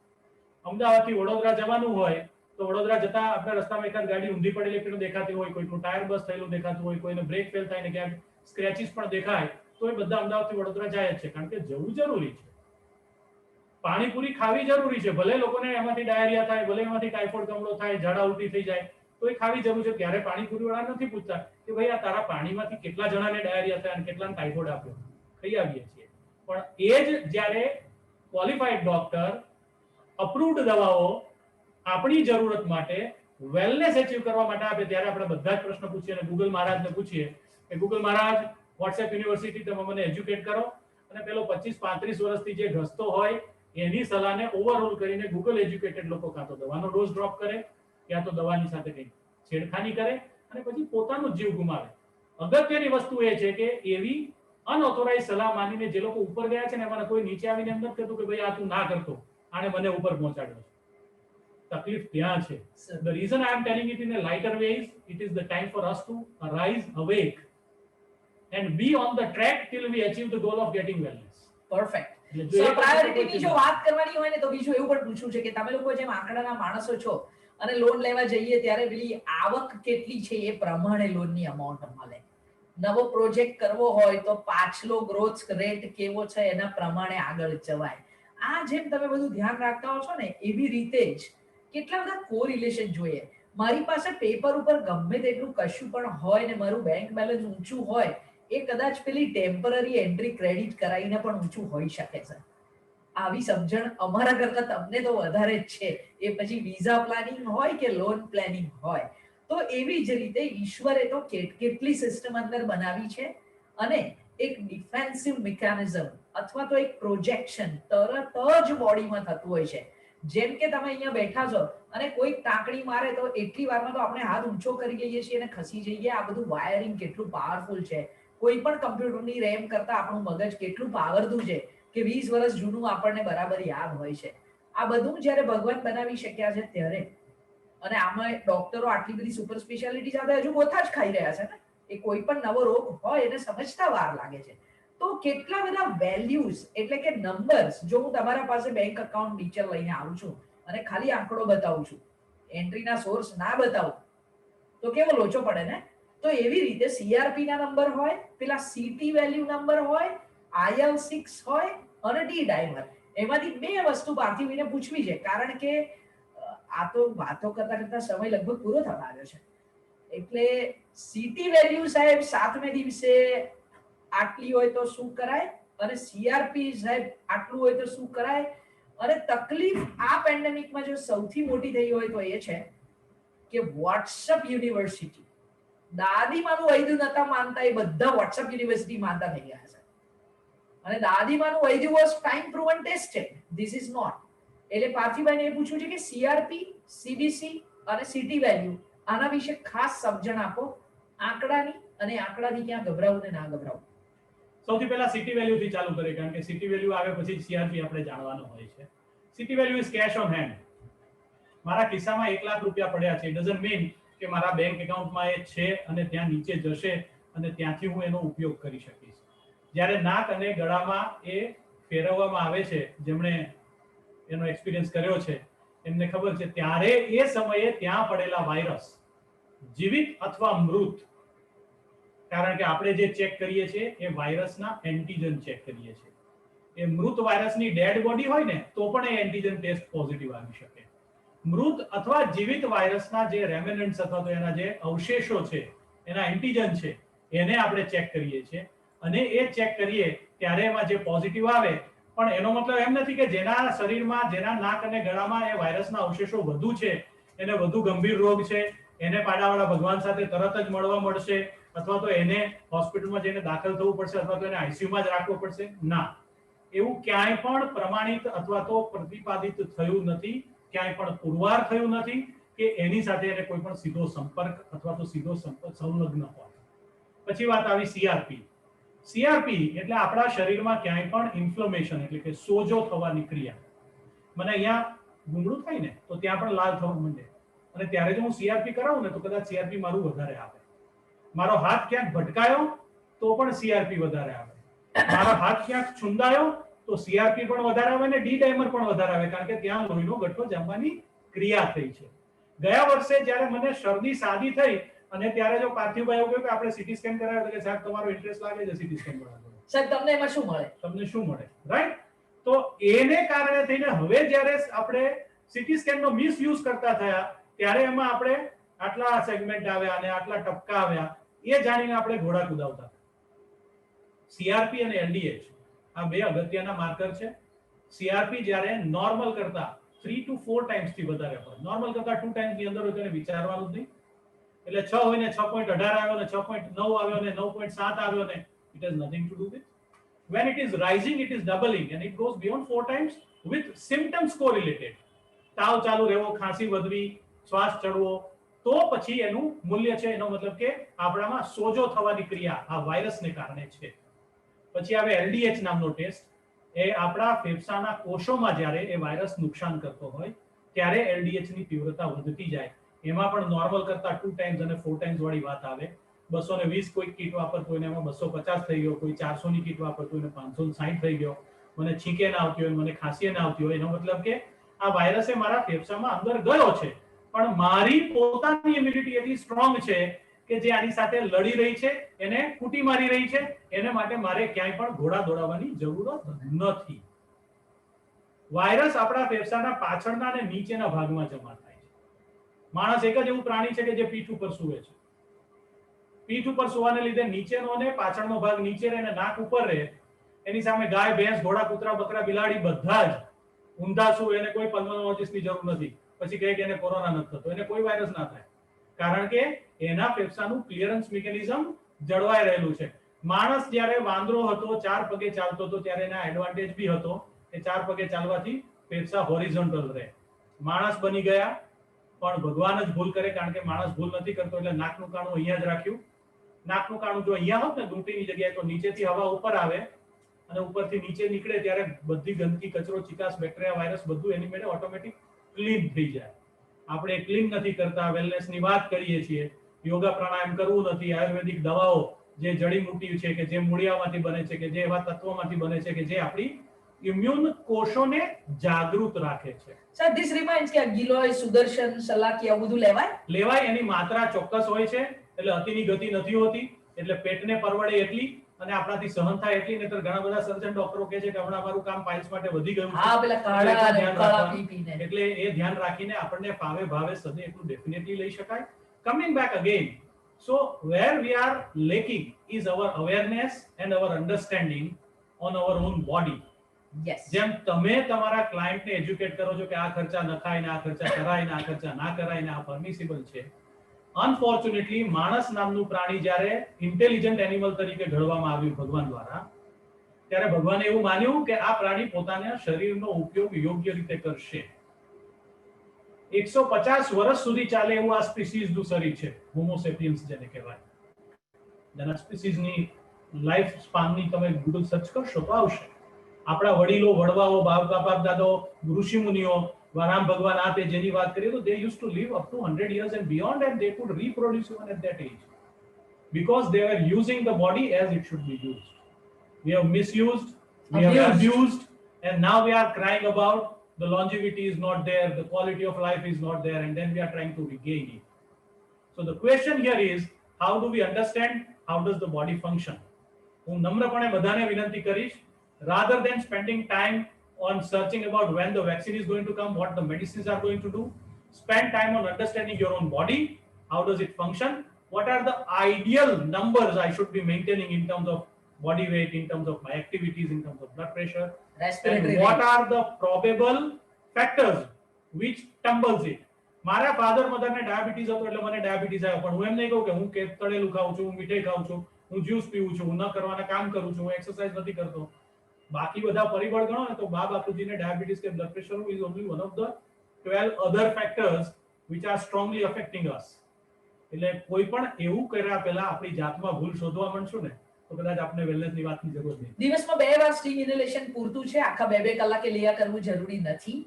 અમદાવાદથી વડોદરા જવાનું હોય તો વડોદરા જતા આપણે રસ્તામાં એકાદ ગાડી ઊંધી પડેલી પેલું દેખાતી હોય, કોઈનું ટાયર બસ થયેલું દેખાતું હોય, કોઈને બ્રેક ફેલ થાય ને ક્યાંક સ્ક્રેચીસ પણ દેખાય, તો એ બધા અમદાવાદથી વડોદરા જાય જ છે, કારણ કે જવું જરૂરી છે. પાણીપુરી ખાવી જરૂરી છે, ભલે લોકોને એમાંથી ડાયરિયા થાય, ભલે એમાંથી ટાઇફોઇડ કમળો થાય, ઝાડા ઉલટી થઈ જાય, તો એ ખાવી જરૂર છે. ત્યારે પાણીપુરી વાળા નથી પૂછતા કે ભાઈ આ તારા પાણીમાંથી કેટલા જણાને ડાયરિયા થાય અને કેટલાને ટાઇફોઇડ આપ્યો, ખાઈ આવીએ છીએ. પણ એ જ જ્યારે ક્વોલિફાઈડ ડોક્ટર અપ્રૂવ્ડ દવાઓ આપણી જરૂરત માટે વેલનેસ એચીવ કરવા માટે આપે, ત્યારે આપણે બધા જ પ્રશ્ન પૂછીએ અને ગૂગલ મહારાજને પૂછીએ કે ગૂગલ મહારાજ, વોટ્સએપ યુનિવર્સિટી તમે મને એજ્યુકેટ કરો, અને પેલો 25-35 વર્ષથી જે ઘસતો હોય એની સલાહને ઓવરઓલ કરીને ગૂગલ એજ્યુકેટેડ લોકો કાં તો દવાનો ડોઝ ડ્રોપ કરે, યા તો દવાની સાથે કંઈક છેડખાની કરે અને પછી પોતાનો જીવ ગુમાવે. અગત્યની વસ્તુ એ છે કે એવી અનઓથોરાઇઝ સલાહ માનીને જે લોકો ઉપર ગયા છે ને એમાં કોઈ નીચે આવીને એમ નથી કહેતું કે ભાઈ આ તું ના કરતો, આને મને ઉપર પહોંચાડ્યો છે. તકલીફ ત્યાં છે. The reason I am telling it in a lighter way is it is the time for us to arise awake and be on the track till we achieve the goal of getting wellness. Perfect. એટલે જો સો એ વસ્તુ પ્રાયોરિટીની કોઈ જો વાત કરવાની હોય ને તો બીજું એવું પણ પૂછવું છે કે તમે લોકો જેમ આંકડાના માણસો છો અને લોન લેવા જઈએ ત્યારે પેલી આવક કેટલી છે એ પ્રમાણે લોનની અમાઉન્ટ મળે. નવો પ્રોજેક્ટ કરવો હોય તો પાછલો ગ્રોથ રેટ કેવો છે એના પ્રમાણે આગળ જવાય. આ જેમ તમે બધું ધ્યાન રાખતા હો છો ને એવી રીતે જ કેટલા બધા કોરિલેશન જોઈએ. મારી પાસે પેપર ઉપર ગમે તેટલું કશું પણ હોય ને મારું બેંક બેલેન્સ ઊંચું હોય, એ કદાચ પેલી ટેમ્પરરી એન્ટ્રી ક્રેડિટ કરાવીને પણ ઊંચું હોઈ શકે છે. આવી સમજણ અમારા કરતા તમને તો વધારે જ છે, એ પછી વિઝા પ્લાનિંગ હોય કે લોન પ્લાનિંગ હોય. તો એવી જ રીતે ઈશ્વરે તો કેટલી સિસ્ટમ અંદર બનાવી છે, અને એક ડિફેન્સિવ મિકેનિઝમ અથવા તો એક પ્રોજેક્શન તરત જ બોડીમાં થતું હોય છે. જેમ કે તમે અહીંયા બેઠા છો અને કોઈ ટાંકણી મારે તો એટલી વારમાં તો આપણે હાથ ઊંચો કરી લઈએ છીએ અને ખસી જઈએ. આ બધું વાયરિંગ કેટલું પાવરફુલ છે. કોઈ પણ કમ્પ્યુટરની રેમ કરતા આપણું મગજ કેટલું પાવરફુલ છે કે 20 વર્ષ જૂનું આપણને બરાબર યાદ હોય છે. આ બધું જ્યારે ભગવાન બનાવી શક્યા છે ત્યારે, અને આમાં ડોક્ટરો આટલી બધી સુપર સ્પેશિયાલિટી સાથે હજુ ગોથા જ ખાઈ રહ્યા છે ને, એ કોઈ પણ નવો રોગ હોય એને સમજતા વાર લાગે છે. તો કેટલા બધા વેલ્યુઝ એટલે કે નંબર્સ, જો હું તમારા પાસે બેંક અકાઉન્ટ ડિટેલ લઈને આવું છું અને ખાલી આંકડો બતાવું છું, એન્ટ્રીના સોર્સ ના બતાવું તો કેવો લોચો પડે ને. તો એવી રીતે સીઆરપી ના નંબર હોય, પેલા સીટી વેલ્યુ નંબર હોય, IL6 હોય અને ડી ડાયમર. એમાંથી બે વસ્તુ પાર્થિવીને પૂછવી છે, કારણ કે આ તો વાતો કરતા કરતા સમય લગભગ પૂરો થવા આવ્યો છે. એટલે સીટી વેલ્યુ સાહેબ 7મે દિવસે આટલી હોય તો શું કરાય, અને સીઆરપી સાહેબ આટલું હોય તો શું કરાય, અને તકલીફ આ પેન્ડેમિકમાં જો સૌથી મોટી થઈ હોય તો એ છે કે વોટ્સઅપ યુનિવર્સિટી, દાદીમાનું વૈદ્ય નતા માનતા એ બધા વોટ્સઅપ યુનિવર્સિટી માનતા થઈ ગયા છે. અને દાદીમાનું વૈદ્ય was time proven tested, this is not. એટલે પાર્થિવભાઈને એ પૂછ્યું છે કે સીઆરપી, સીબીસી અને સિટી વેલ્યુ આના વિશે ખાસ સમજણ આપો, આંકડાની, અને આંકડાથી ક્યાં ગભરાવું ને ના ગભરાવું. સૌથી પહેલા સિટી વેલ્યુ થી ચાલુ કરીએ, કારણ કે સિટી વેલ્યુ આવે પછી સીઆરપી આપણે જાણવાનું હોય છે. City value is cash on hand. મારા ખિસ્સામાં 1 લાખ રૂપિયા પડ્યા છે, ડઝન્ટ મીન કે મારા બેંક એકાઉન્ટમાં એ છે અને ત્યાં નીચે જશે અને ત્યાંથી હું એનો ઉપયોગ કરી શકીશ. જ્યારે નાક અને ગળામાં એ ફેરવવામાં આવે છે, જેમણે એનો એક્સપિરિયન્સ કર્યો છે એમને ખબર છે, ત્યારે એ સમયે ત્યાં પડેલા વાયરસ જીવિત અથવા મૃત, કારણ કે આપણે જે ચેક કરીએ છીએ એ વાયરસના એન્ટીજન ચેક કરીએ છીએ. એ મૃત વાયરસની ડેડ બોડી હોય ને તો પણ એ એન્ટીજન ટેસ્ટ પોઝિટિવ આવી શકે. મૃત અથવા જીવિત વાયરસના જે રેમિનન્ટ્સ અથવા તો એના જે અવશેષો છે, એના એન્ટીજન છે, એને આપણે ચેક કરીએ છીએ. અને એ ચેક કરીએ ત્યારે એમાં જે પોઝિટિવ આવે, પણ એનો મતલબ એમ નથી કે જેના શરીરમાં, જેના નાક અને ગળામાં એ વાયરસના અવશેષો વધુ છે, એને વધુ ગંભીર રોગ છે, એને પાડાવાળા ભગવાન સાથે તરત જ મળવા મળશે, અથવા તો એને હોસ્પિટલમાં જઈને દાખલ થવું પડશે, અથવા તો એને આઈસીયુમાં જ રાખવો પડશે. ના, એવું ક્યાંય પણ પ્રમાણિત અથવા તો પ્રતિપાદિત થયું નથી, ક્યાંય પણ પુરવાર થયું નથી કે એની સાથે એને કોઈ પણ સીધો સંપર્ક અથવા તો સીધો સંલગ્ન હોય. પછી વાત આવી સીઆરપી. સીઆરપી એટલે આપણા શરીરમાં ક્યાંય પણ ઇન્ફ્લેમેશન એટલે કે સોજો થવાની ક્રિયા. મને અહીંયા ગુંગળું થાય ને તો ત્યાં પણ લાલ થવા માંડે, અને ત્યારે જો હું સીઆરપી કરાવું ને તો કદાચ સીઆરપી મારું વધારે આવે. મારો હાથ ક્યાંક ભટકાયો તો પણ સીઆરપી વધારે આવે. મારો હાથ ક્યાંક છુંદાયો તો સીઆરપી પણ વધારે આવે ને ડી ડાઈમર પણ વધારે આવે, કારણ કે ત્યાં લોહીનો ગઠ્ઠો જમવાની ક્રિયા થઈ છે. ગયા વર્ષે જ્યારે મને શરદી સાદી થઈ અને ત્યારે જો પાર્થિવભાઈ એવું કહ્યું કે આપણે સીટી સ્કેન કરાવ્યો, તો કે સાહેબ તમારો ઇન્ટરેસ્ટ લાગે છે સીટી સ્કેન કરાવવાનો, સાહેબ તમને એમાં શું મળે, તમને શું મળે, રાઈટ? તો એને કારણે થઈને હવે જ્યારે આપણે સીટી સ્કેન નો મિસયુઝ કરતા થયા, ત્યારે એમાં આપણે આટલા સેગમેન્ટ આવ્યા અને આટલા ટપકા આવ્યા, એ જાણીને આપણે ઘોડા કુદાવતા. સીઆરપી અને એલડીએચ આ બે અગત્યના માર્કર છે. સીઆરપી જ્યારે નોર્મલ કરતા 3 to 4 ટાઈમ્સ થી વધારે હોય, નોર્મલ કરતા 2 ટાઈમ્સ ની અંદર હોય તો એને વિચારવાનું જ નહીં. એટલે 6 હોય ને 6.18 આવ્યો ને 6.9 આવ્યો ને 9.7 આવ્યો ને, it has nothing to do with. When it is rising, it is doubling and it goes beyond 4 times with symptoms correlated. તાવ ચાલુ રહેવો, ખાંસી વધવી, શ્વાસ ચડવો, તો પછી એનું મૂલ્ય છે, એનો મતલબ કે આપણામાં સોજો થવાની ક્રિયા આ વાયરસને કારણે છે. પછી આવે એલડીએચ નામનો ટેસ્ટ. એ આપણા ફેફસાના કોષોમાં જ્યારે એ વાયરસ નુકસાન કરતો હોય ત્યારે એલડીએચ ની તીવ્રતા વધતી જાય. એમાં પણ નોર્મલ કરતા 2 ટાઈમ્સ અને 4 ટાઈમ્સ વાળી વાત આવે. 220 કોઈ કીટ વાપરતો હોય ને એમાં 250 થઈ ગયો, કોઈ 400 ની કીટ વાપરતો હોય ને 560 થઈ ગયો, મને છીંકે ના આવતી હોય, મને ખાંસી ના આવતી હોય, એનો મતલબ કે આ વાયરસે મારા ફેફસામાં અંદર ગયો છે, પણ મારી પોતાની ઇમ્યુનિટી એટલી સ્ટ્રોંગ છે કે જે આની સાથે લડી રહી છે, એને કૂટી મારી રહી છે, એને માટે મારે ક્યાંય પણ ઘોડા દોડાવવાની જરૂરત નથી. વાયરસ આપણા ફેફસાના પાછળના અને નીચેના ભાગમાં જમા થાય છે. માણસ એક જ એવું પ્રાણી છે કે જે પીઠ ઉપર સૂવે છે. પીઠ ઉપર સૂવાને લીધે નીચેનો અને પાછળનો ભાગ નીચે રહે અને નાક ઉપર રહે. એની સામે ગાય, ભેંસ, ઘોડા, કૂતરા, બકરા, બિલાડી બધા જ ઊંધા સૂવે, એને કોઈ પલ્મોનોલોજીસ્ટની જરૂર નથી. પછી કહે કે એને કોરોના નથી થતો, એને કોઈ વાયરસ ના થાય, કારણ કે એના ફેફસાનું ક્લિયરન્સ મિકેનિઝમ જળવાઈ રહેલું છે. માણસ જ્યારે વાંદરો હતો, 4 પગે ચાલતો હતો, ત્યારે એના એડવાન્ટેજ બી હતો કે 4 પગે ચાલવાથી ફેફસા હોરિઝોન્ટલ રહે. માણસ બની ગયા, પણ ભગવાન જ ભૂલ કરે, કારણ કે માણસ ભૂલ નથી કરતો, એટલે નાકનું કાણું અહીંયા જ રાખ્યું. નાકનું કાણું જો અહીંયા હોત ને ઘૂંટીની જગ્યાએ, તો નીચેથી હવા ઉપર આવે અને ઉપરથી નીચે નીકળે ત્યારે બધી ગંદકી, કચરો, ચિકાસ, બેક્ટેરિયા, વાયરસ બધું એની મેળે ઓટોમેટિક ક્લીન થઈ જાય. આપણે ક્લીન નથી કરતા, વેલનેસની વાત કરીએ છીએ, યોગા પ્રાણાયામ કરવું નથી, આયુર્વેદિક દવાઓ જે જડીબુટ્ટી છે કે જે મૂળિયામાંથી બને છે કે જે એવા તત્વોમાંથી બને છે કે જે આપણી ઇમ્યુન કોષોને જાગૃત રાખે છે. સર ધીસ રિમાઇન્ડ્સ કે ગિલોય, સુદર્શન, સલાકી આવું બધું લેવાય. એની માત્રા ચોક્કસ હોય છે, એટલે અતિની ગતિ નથી હોતી, એટલે પેટને પરવડે એટલી અને આપણાથી સહન થાય એટલી. નહીતર ઘણા બધા સર્જન ડોક્ટરો કહે છે કે હમણાં અમારું કામ પાઇલ્સ માટે વધી ગયું છે, હા પેલા કાળા પીપીને, એટલે એ ધ્યાન રાખીને આપણને ફાવે ભાવે સદે એટલું ડેફિનેટલી લઈ શકાય. Coming back again, so where we are lacking is our awareness and our understanding on our own body. Yes જેમ તમે તમારા ક્લાયન્ટને એજ્યુકેટ કરો છો કે આ ખર્ચા નખાય ને આ ખર્ચા કરાય ને આ ખર્ચા ના કરાય ને આ પરમિસિબલ છે, અનફોર્ચ્યુનેટલી માણસ નામનું પ્રાણી જ્યારે ઇન્ટેલિજન્ટ એનિમલ તરીકે ઘડવામાં આવ્યું ભગવાન દ્વારા, ત્યારે ભગવાને એવું માન્યું કે આ પ્રાણી પોતાના શરીરનો ઉપયોગ યોગ્ય રીતે કરશે. 150 વર્ષ સુધી ચાલે એવું આ સ્પીસીઝનું શરીર છે, હોમો સેપિયન્સ જેને કહેવાય. જેના સ્પીસીઝની લાઈફ સ્પાનની તમે ગૂગલ સર્ચ કરશો તો આવશે. આપણા વડીલો, વડવાઓ, બાપ દાદો, ઋષિ મુનિઓ, રામ ભગવાન આ તે જેની વાત કરીએ તો they used to live up to 100 years and beyond, and they could reproduce even at that age because they were using the body as it should be used. We have misused, we have abused, and now we are crying about the longevity is not there, the quality of life is not there, and then we are trying to regain it. So the question here is, how do we understand how does the body function? હું નમ્રપણે બધાને વિનંતી કરીશ, rather than spending time on searching about when the vaccine is going to come, what the medicines are going to do, spend time on understanding your own body. How does it function? What are the ideal numbers I should be maintaining in terms of body weight, in terms of my activities, in terms of blood pressure, respiratory and what are the probable factors which tumbles it? મારા ફાધર મધરને ડાયાબિટીસ હતો એટલે મને ડાયાબિટીસ આવ્યો, પણ હું એમ નહીં કહું કે હું તળેલું ખાઉં છું, હું મીઠાઈ ખાઉં છું, હું જ્યુસ પીવું છું, હું ન કરવાના કામ કરું છું, હું એક્સરસાઇઝ નથી કરતો. બાકી બધા પરિબળ ગણો ને તો બા બાપુજીને ડાયાબિટીસ કે blood pressure is only one of the 12 other factors which are strongly affecting us. એટલે કોઈ પણ એવું કર્યા પહેલા આપણી જાતમાં ભૂલ શોધવા માંડશું ને તો કદાચ આપણે વેલનેસની વાતની જરૂર નહીં. દિવસમાં 2 વાર સ્ટીમ ઇન્હેલેશન પૂરતું છે, આખા 2 કલાકે લિયા કરવું જરૂરી નથી.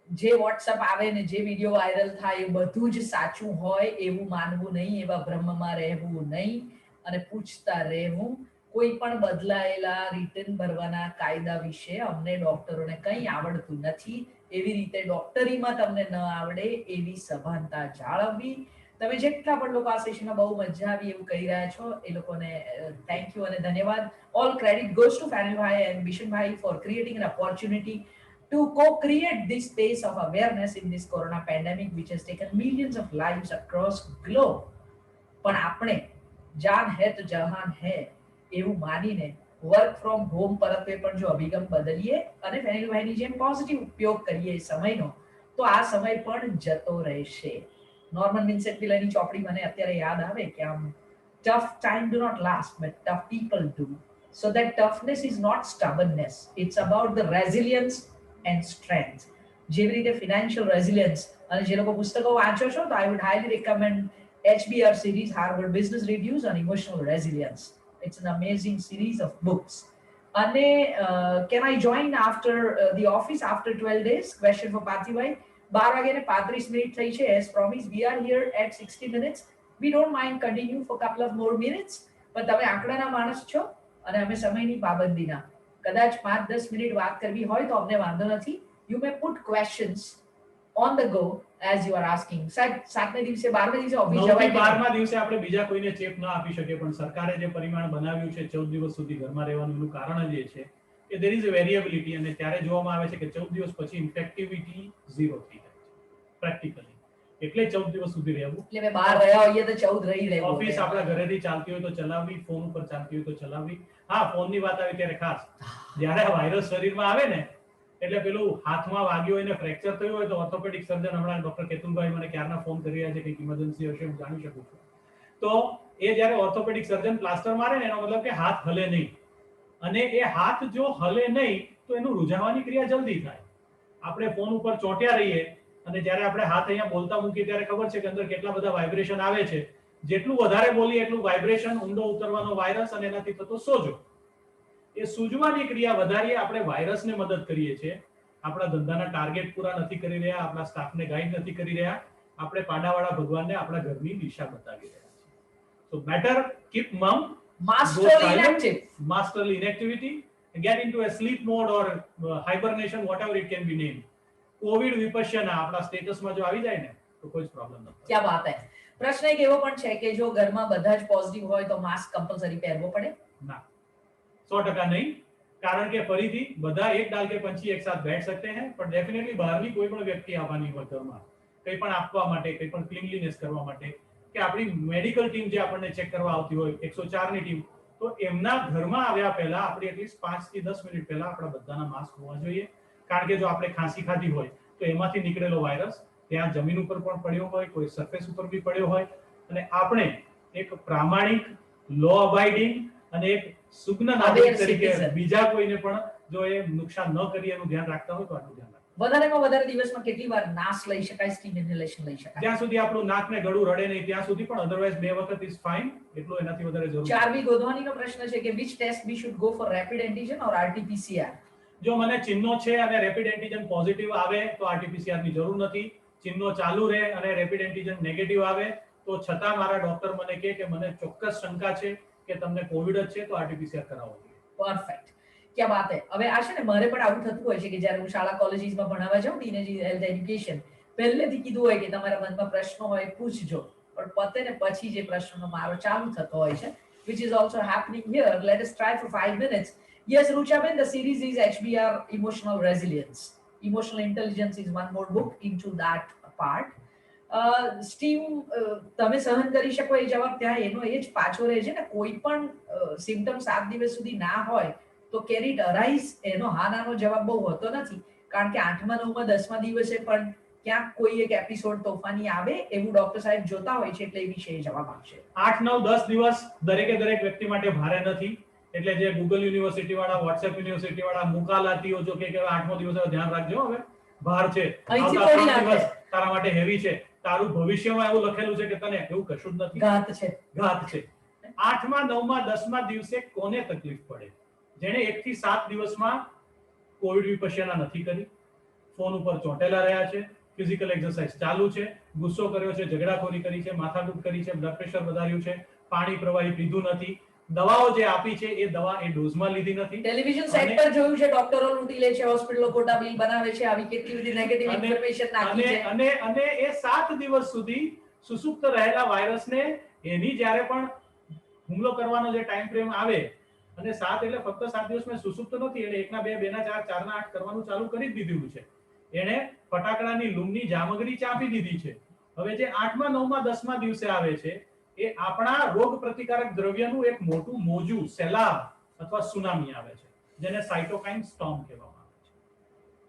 જે વોટ્સઅપ આવે ને જે વિડીયો વાયરલ થાય એ બધું જ સાચું હોય એવું માનવું નહીં, એવા ભ્રમમાં રહેવું નહીં અને પૂછતા રહેવું. કોઈ પણ બદલાયેલા રિટર્ન ભરવાના કાયદા વિશે અમને ડોક્ટરોને કંઈ આવડતું નથી, એવી રીતે ડોક્ટરીમાં તમને ન આવડે એવી સભાનતા જાળવવી. તમે જેટલા પણ લોકો આ સેશનમાં બહુ મજા આવી એવું કહી રહ્યા છો એ લોકોને થેન્ક યુ અને ધન્યવાદ. All credit goes to Fenilbhai and Bishanbhai for creating an opportunity to co-create this space of awareness in this corona pandemic which has taken millions of lives across globe. પણ આપણે જાન હે તો જહાન હે એવું માનીને વર્ક ફ્રોમ હોમ પરત્વે પણ જો અભિગમ બદલીએ અને ફેનિલભાઈની જેમ પોઝિટિવ ઉપયોગ કરીએ સમયનો તો આ સમય પણ જતો રહેશે. નોર્મન વિન્સેન્ટ મિલરની ચોપડી મને અત્યારે યાદ આવે કે આમ tough time do not last but tough people do. So that toughness is not stubbornness, it's about the resilience and strength. જેવી રીતે ફિનાન્શિયલ રેઝિલિયન્સ અને જે લોકો પુસ્તકો વાંચો છો તો I would highly recommend HBR series, Harvard Business Reviews on emotional resilience. It's an amazing series of books. અને can I join after the office after 12 days? Question for Parthibai. 12:35 થઈ છે. As promised, we are here at 60 minutes. We don't mind continue for a couple of more minutes. પણ તમે આંકડાના માણસ છો અને અમે સમયની પાબંદીના. કદાચ 5-10 મિનિટ વાત કરવી હોય તો અમને વાંધો નથી. You may put questions on the go as you are asking. સાહેબ 7મે દિવસે 12મે દિવસે ઓફિસ 9 જવાય થી 12મા દિવસે આપણે બીજા કોઈને ચેપ ન આપી શકીએ, પણ સરકારે જે પરિમાણ બનાવ્યું છે 14 દિવસ સુધી ઘરમાં રહેવાનું, એનું કારણ જ એ છે કે there is a variability અને ત્યારે જોવામાં આવે છે કે 14 દિવસ પછી ઇન્ફેક્ટિવિટી 0 થઈ જાય છે પ્રેક્ટિકલી. એટલે 14 દિવસ સુધી રહેવું. એટલે મેં બહાર રહ્યા હોઈએ તો 14 રહી રહેવું. ઓફિસ આપણા ઘરેથી ચાલતી હોય તો ચલાવવી, ફોન ઉપર ચાલતી હોય તો ચલાવવી. હા, ફોનની વાત આવે ત્યારે ખાસ જ્યારે આ વાયરસ શરીરમાં આવે ને એટલે પેલું હાથમાં વાગ્યું હોય ને ફ્રેક્ચર થયું હોય તો ઓર્થોપેડિક સર્જન હમણાં ડોક્ટર કેતુલભાઈ મને ક્યારના ફોન કરી રહ્યા છે કે ઇમરજન્સી હશે, હું જાણી શકું છું. તો એ જ્યારે ઓર્થોપેડિક સર્જન પ્લાસ્ટર મારે ને એનો મતલબ કે હાથ હલે નહીં, અને એ હાથ જો હલે નહીં તો એનું રૂઝાવાની ક્રિયા જલ્દી થાય. આપણે ફોન ઉપર ચોંટ્યા રહીએ અને જ્યારે આપણે હાથ અહીંયા બોલતા મૂકીએ ત્યારે ખબર છે કે અંદર કેટલા બધા વાઇબ્રેશન આવે છે. જેટલું વધારે બોલીએ એટલું વાઇબ્રેશન, ઊંડો ઉતરવાનો વાયરસ અને એનાથી થતો સોજો. એ સૂજવાની ક્રિયા વધારીએ આપણે વાયરસને મદદ કરીએ છીએ. આપણા ધંધાના ટાર્ગેટ પૂરા નથી કરી રહ્યા, આપણા સ્ટાફને ગાઈડ નથી કરી રહ્યા, આપણે પાડાવાળા ભગવાનને આપણા ઘરની દિશા બતાવી રહ્યા છીએ. સો બેટર કીપ મમ, masterly inactivity, get into a sleep mode or hibernation, whatever it can be named. Covid Vipassana આપણા સ્ટેટસમાં જો આવી જાય ને તો કોઈ જ પ્રોબ્લેમ નથી. क्या बात है. પ્રશ્ન એક એવો પણ છે કે જો ઘરમાં બધા જ પોઝિટિવ હોય તો માસ્ક કમ્પલસરી પહેરવો પડે? ના, 100% नहीं, कारण के फरीथी બધા એક ડાલ કે પંછી એક સાથ બેઠ सकते हैं, પણ ડેફિનેટલી બહારની કોઈ પણ વ્યક્તિ આવવાની હોય ઘરમાં કંઈ પણ આપવા માટે, કંઈ પણ ક્લીનલીનેસ કરવા માટે, કે આપણી મેડિકલ ટીમ જે આપણને ચેક કરવા આવતી હોય 104 ની ટીમ, તો એમના ઘરમાં આવ્યા પહેલા આપણે એટલીસ્ટ 5 થી 10 મિનિટ પહેલા આપણા બધાના માસ્ક હોવા જોઈએ, કારણ કે જો આપણે ખાંસી ખાધી હોય તો એમાંથી નીકળેલો વાયરસ ત્યાં જમીન ઉપર પણ પડ્યો હોય, કોઈ સરફેસ ઉપર બી પડ્યો હોય, અને આપણે એક પ્રામાણિક, લો અબાઇડિંગ અને એક સુગ્ન નાગરિક તરીકે બીજા કોઈને પણ જો એ નુકસાન ન કરી એનું ધ્યાન રાખતા હોય તો આનું ધ્યાન રાખવું. વધારેમાં વધારે દિવસમાં કેટલી વાર નાસ લઈ શકાય, સ્ટીમ ઇન્હેલેશન લઈ શકાય? જ્યાં સુધી આપણું નાક ને ગળું રડે નહીં ત્યાં સુધી, પણ અધરવાઇઝ 2 વખત ઇઝ ફાઇન, એટલું એનાથી વધારે જરૂર નથી. ચારવી ગોધવાનીનો પ્રશ્ન છે કે which test we should go for, rapid antigen or RT-PCR? જો મને ચિહ્નો છે અને રેપિડ એન્ટીજન પોઝિટિવ આવે તો RT-PCR ની જરૂર નથી. ચિહ્નો ચાલુ રહે અને રેપિડ એન્ટીજન નેગેટિવ આવે તો છતાં મારા ડોક્ટર મને કહે કે મને ચોક્કસ શંકા છે કે તમને કોવિડ જ છે તો RT-PCR કરાવવો જોઈએ. પરફેક્ટ, ક્યાં વાત હે. હવે આ છે ને મારે પણ આવું થતું હોય છે કે જ્યારે હું શાળા કોલેજીસમાં ભણાવવા જાઉં, ટીનેજ હેલ્થ એજ્યુકેશન, પહેલેથી કીધું હોય કે તમારા મનમાં પ્રશ્નો હોય પૂછજો, પણ પતે ને પછી જે પ્રશ્નનો મારો ચાલુ થતો હોય છે, which is also happening here. Let us try for 5 minutes. Yes, Ruchaben, the series is HBR, Emotional Resilience. Emotional Intelligence is one more book into that part. Steve, તમે સહન કરી શકો એ જવાબ ત્યાં એનો એ જ પાછો રહે છે ને, કોઈ પણ સિમ્ટમ 7 દિવસ સુધી ના હોય તો કેન ઇટ અરાઇઝ, એનો હા નાનો જવાબ બહુ હોતો નથી, કારણ કે 8મા 9મા 10મા દિવસે પણ ક્યાંક કોઈ એક એપિસોડ તોફાની આવે એવું ડોક્ટર સાહેબ જોતા હોય છે, એટલે એ વિશે જવાબ આપશે. 8 9 10 દિવસ દરેક વ્યક્તિ માટે ભારે નથી, એટલે જે ગૂગલ યુનિવર્સિટી વાળા, વોટ્સએપ યુનિવર્સિટી વાળા મુકાલાતીઓ જો કે 8મો દિવસ ધ્યાન રાખજો, હવે ભાર છે, આવતા 3 દિવસ તારા માટે હેવી છે, તારું ભવિષ્યમાં એવું લખેલું છે કે તને એવું કશું જ નથી, ઘાત છે. 8મા 9મા 10મા દિવસે કોને તકલીફ પડે? જેણે 1 થી 7 દિવસમાં કોવિડ વિપશ્યના નથી કરી, ફોન ઉપર ચોંટેલા રહ્યા છે, ફિઝિકલ એક્સરસાઇઝ ચાલુ છે, ગુસ્સો કર્યો છે, ઝઘડાખોરી કરી છે, માથાકૂટ કરી છે, બ્લડ પ્રેશર વધાર્યું છે, પાણી પ્રવાહી પીધું નથી, દવાઓ જે આપી છે એ દવા એ ડોઝમાં લીધી નથી, ટેલિવિઝન સેટ પર જોયું છે, ડોક્ટરો લૂંટી લે છે, હોસ્પિટલો ખોટા બિલ બનાવે છે, આવી કેટલી બધી નેગેટિવ ઇન્ફોર્મેશન નાખી છે, અને એ 7 દિવસ સુધી સુસુપ્ત રહેલા વાયરસને એની જ્યારે પણ હુમલો કરવાનો જે ટાઈમ ફ્રેમ આવે, અને 7 એટલે ફક્ત 7 દિવસમાં સુસુપ્ત નથી, એટલે 1 ના 2, 2 ના 4, 4 ના 8 કરવાનું ચાલુ કરી દીધું છે. એને ફટાકડાની લૂમની જામગરી ચાપી દીધી છે. હવે જે 8મા 9મા 10મા દિવસે આવે છે એ આપણા રોગ પ્રતિકારક દ્રવ્યનું એક મોટું મોજું, સૈલાબ અથવા સુનામી આવે છે, જેને સાઇટોકાઇન સ્ટોર્મ કહેવામાં આવે છે.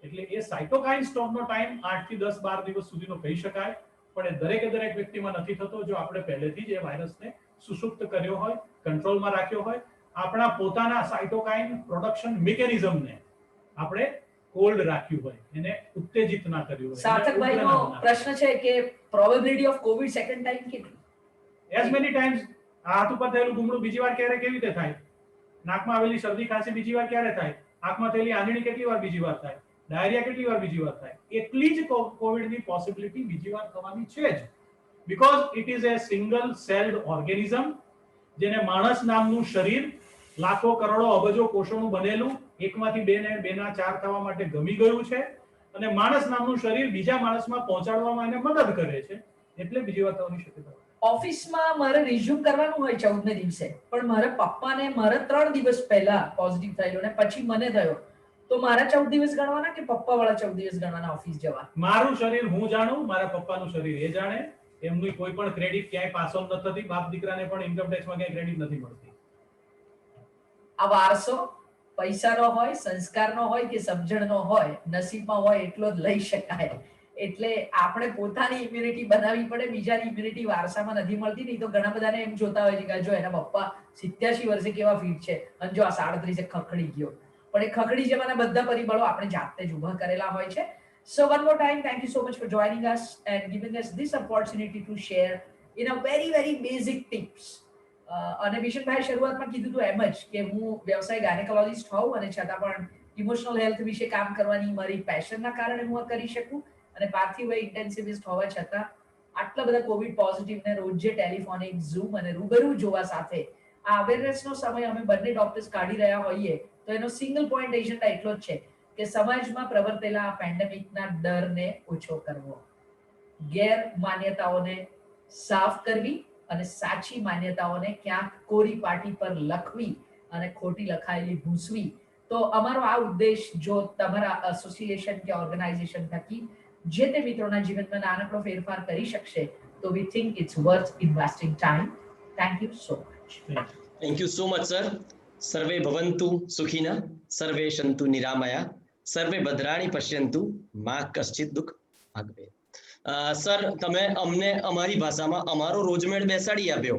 એટલે એ સાઇટોકાઇન સ્ટોર્મનો ટાઈમ 8 થી 10 12 દિવસ સુધીનો કહી શકાય, પણ એ દરેક વ્યક્તિમાં નથી થતો જો આપણે પહેલેથી જ એ વાયરસને સુસુપ્ત કર્યો હોય, કંટ્રોલમાં રાખ્યો હોય, આપણા પોતાના સાઇટોકાઇન પ્રોડક્શન મિકેનિઝમને આપણે કોલ્ડ રાખ્યું હોય, એને ઉત્તેજિત ના કર્યું હોય. સાર્થકભાઈનો પ્રશ્ન છે કે probability of COVID second time કેટલી? As many times. હાથ ઉપર થયેલું ગુમડું બીજી વાર ક્યારે કેવી રીતે થાય? નાકમાં આવેલી શરદી ખાંસી બીજી વાર ક્યારે થાય? આંખમાં થયેલી આંધળી કેટલી વાર બીજી વાર થાય? ડાયરિયા કેટલી વાર બીજી વાર થાય? એટલી જ કોવિડની પોસિબિલિટી બીજી વાર થવાની છે જ, because it is a single celled organism, જેને માણસ નામનું શરીર લાખો કરોડો અબજો કોષોનું બનેલું, એકમાંથી 2 ને 2 ના 4 થવા માટે ગમી ગયું છે, અને માણસ નામનું શરીર બીજા માણસમાં પહોંચાડવામાં એને મદદ કરે છે, એટલે બીજી વાર થવાની શક્યતા. ઓફિસમાં મારે રિઝ્યુમ કરવાનું હોય 14મે દિવસે, પણ મારા પપ્પાને મારા 3 દિવસ પહેલા પોઝિટિવ થયેલો ને પછી મને થયો, તો મારા 14 દિવસ ગણવાના કે પપ્પા વાળા 14 દિવસ ગણવાના ઓફિસ જવા? મારું શરીર હું જાણું, મારા પપ્પાનું શરીર એ જાણે, એમની કોઈ પણ ક્રેડિટ ક્યાંય પાસ ઓન ન થતી, બાપ દીકરાને પણ ઇન્કમ ટેક્સમાં ક્યાંય ક્રેડિટ નથી મળતી. આ વારસો પૈસાનો હોય, સંસ્કારનો હોય કે સમજણનો હોય, નસીબમાં હોય એટલો જ લઈ શકાય. એટલે આપણે પોતાની ઇમ્યુનિટી બનાવવી પડે, બીજાની ઇમ્યુનિટી વારસામાં નથી મળતી. નહીં તો ઘણા બધાને એમ જોતા હોય છે કે જો એના પપ્પા 87 વર્ષે કેવા ફિટ છે અને જો આ 37 ખખડી ગયો, પણ એ ખખડી જવાના બધા પરિબળો આપણે જાતે જ ઊભા કરેલા હોય છે. So one more time, thank you so much for joining us and giving us this opportunity to share in a very basic tips. અને વિશનભાઈ શરૂઆતમાં કીધું હતું એમ જ કે હું વ્યવસાય ગાયનેકોલોજિસ્ટ હોઉં અને છતાં પણ ઇમોશનલ હેલ્થ વિશે કામ કરવાની મારી પેશનના કારણે હું આ કરી શકું, અને પાર્થિવભાઈ ઇન્ટેન્સિવિસ્ટ હોવા છતાં આટલા બધા કોવિડ પોઝિટિવને રોજે ટેલિફોનિક, ઝૂમ અને રૂબરૂ જોવા સાથે આ અવેરનેસનો સમય અમે બંને ડોક્ટર્સ કાઢી રહ્યા હોઈએ તો એનો સિંગલ પોઈન્ટ એજન્ડા એટલો જ છે કે સમાજમાં પ્રવર્તેલા આ પેન્ડેમિકના ડરને ઓછો કરવો, ગેરમાન્યતાઓને સાફ કરવી અને સાચી માન્યતાઓને ક્યાંક કોરી પાટી પર લખવી અને ખોટી લખાયેલી ભૂંસવી. તો અમારો આ ઉદ્દેશ જો તમારા એસોસિએશન કે ઓર્ગેનાઇઝેશન થકી જે તે મિત્રોના જીવનમાં નાનકડો ફેરફાર કરી શકશે તો we think it's worth investing time. Thank you so much. Thank you so much sir. સર્વે ભવંતુ સુખીના, સર્વે સંતુ નિરામયા, સર્વે ભદ્રાણી પશ્યંતુ, મા કશ્ચિત દુઃખ ભાગવે. સર, તમે અમને અમારી ભાષામાં અમારો રોજમેળ બેસાડી આપ્યો.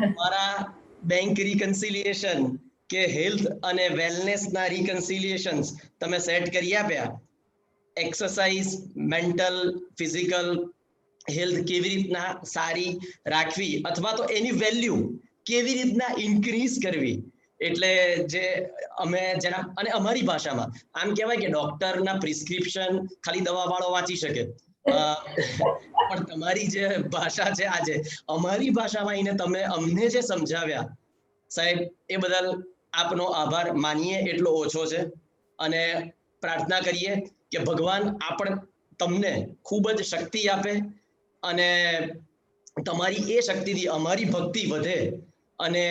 અમારા બેંક રિકન્સિલિએશન કે હેલ્થ અને વેલનેસ ના રિકન્સિલિએશન્સ તમે સેટ કરી આપ્યા. એક્સરસાઇઝ, મેન્ટલ, ફિઝિકલ હેલ્થ કેવી રીતના સારી રાખવી અથવા તો એની વેલ્યુ કેવી રીતના ઇન્ક્રીઝ કરવી, એટલે જે અમે જેના અને અમારી ભાષામાં આમ કહેવાય કે ડોક્ટરના પ્રિસ્ક્રિપ્શન ખાલી દવા વાળો વાંચી શકે, પણ તમારી જે ભાષા છે આજે અમારી ભાષામાં આવીને તમે અમને જે સમજાવ્યા સાહેબ, એ બદલ આપનો આભાર માનીએ એટલો ઓછો છે. અને પ્રાર્થના કરીએ કે ભગવાન તમને ખૂબ જ શક્તિ આપે અને તમારી એ શક્તિથી અમારી ભક્તિ વધે અને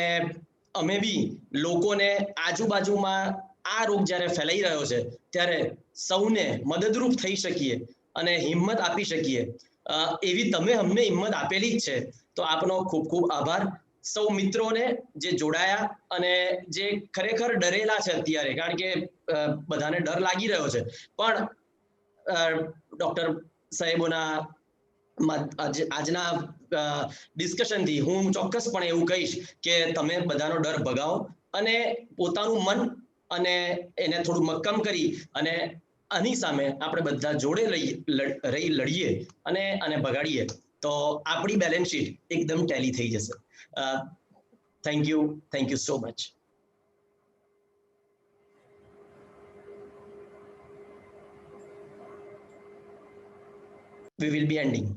અમે બી લોકોને આજુબાજુમાં આ રોગ જ્યારે ફેલાઈ રહ્યો છે ત્યારે સૌને મદદરૂપ થઈ શકીએ અને હિંમત આપી શકીએ, એવી તમે અમને હિંમત આપેલી જ છે. તો આપનો ખૂબ ખૂબ આભાર. સૌ મિત્રોને જે જોડાયા અને જે ખરેખર ડરેલા છે અત્યારે, કારણ કે બધાને ડર લાગી રહ્યો છે, પણ ડોક્ટર સાહેબોના આજના ડિસ્કશનથી હું ચોક્કસપણે એવું કહીશ કે તમે બધાનો ડર ભગાવો અને પોતાનું મન અને એને થોડું મક્કમ કરી અને આની સામે આપણે બધા જોડે રહી લડીએ અને ભગાડીએ તો આપણી બેલેન્સ શીટ એકદમ ટેલી થઈ જશે. Thank you so much. We will be ending.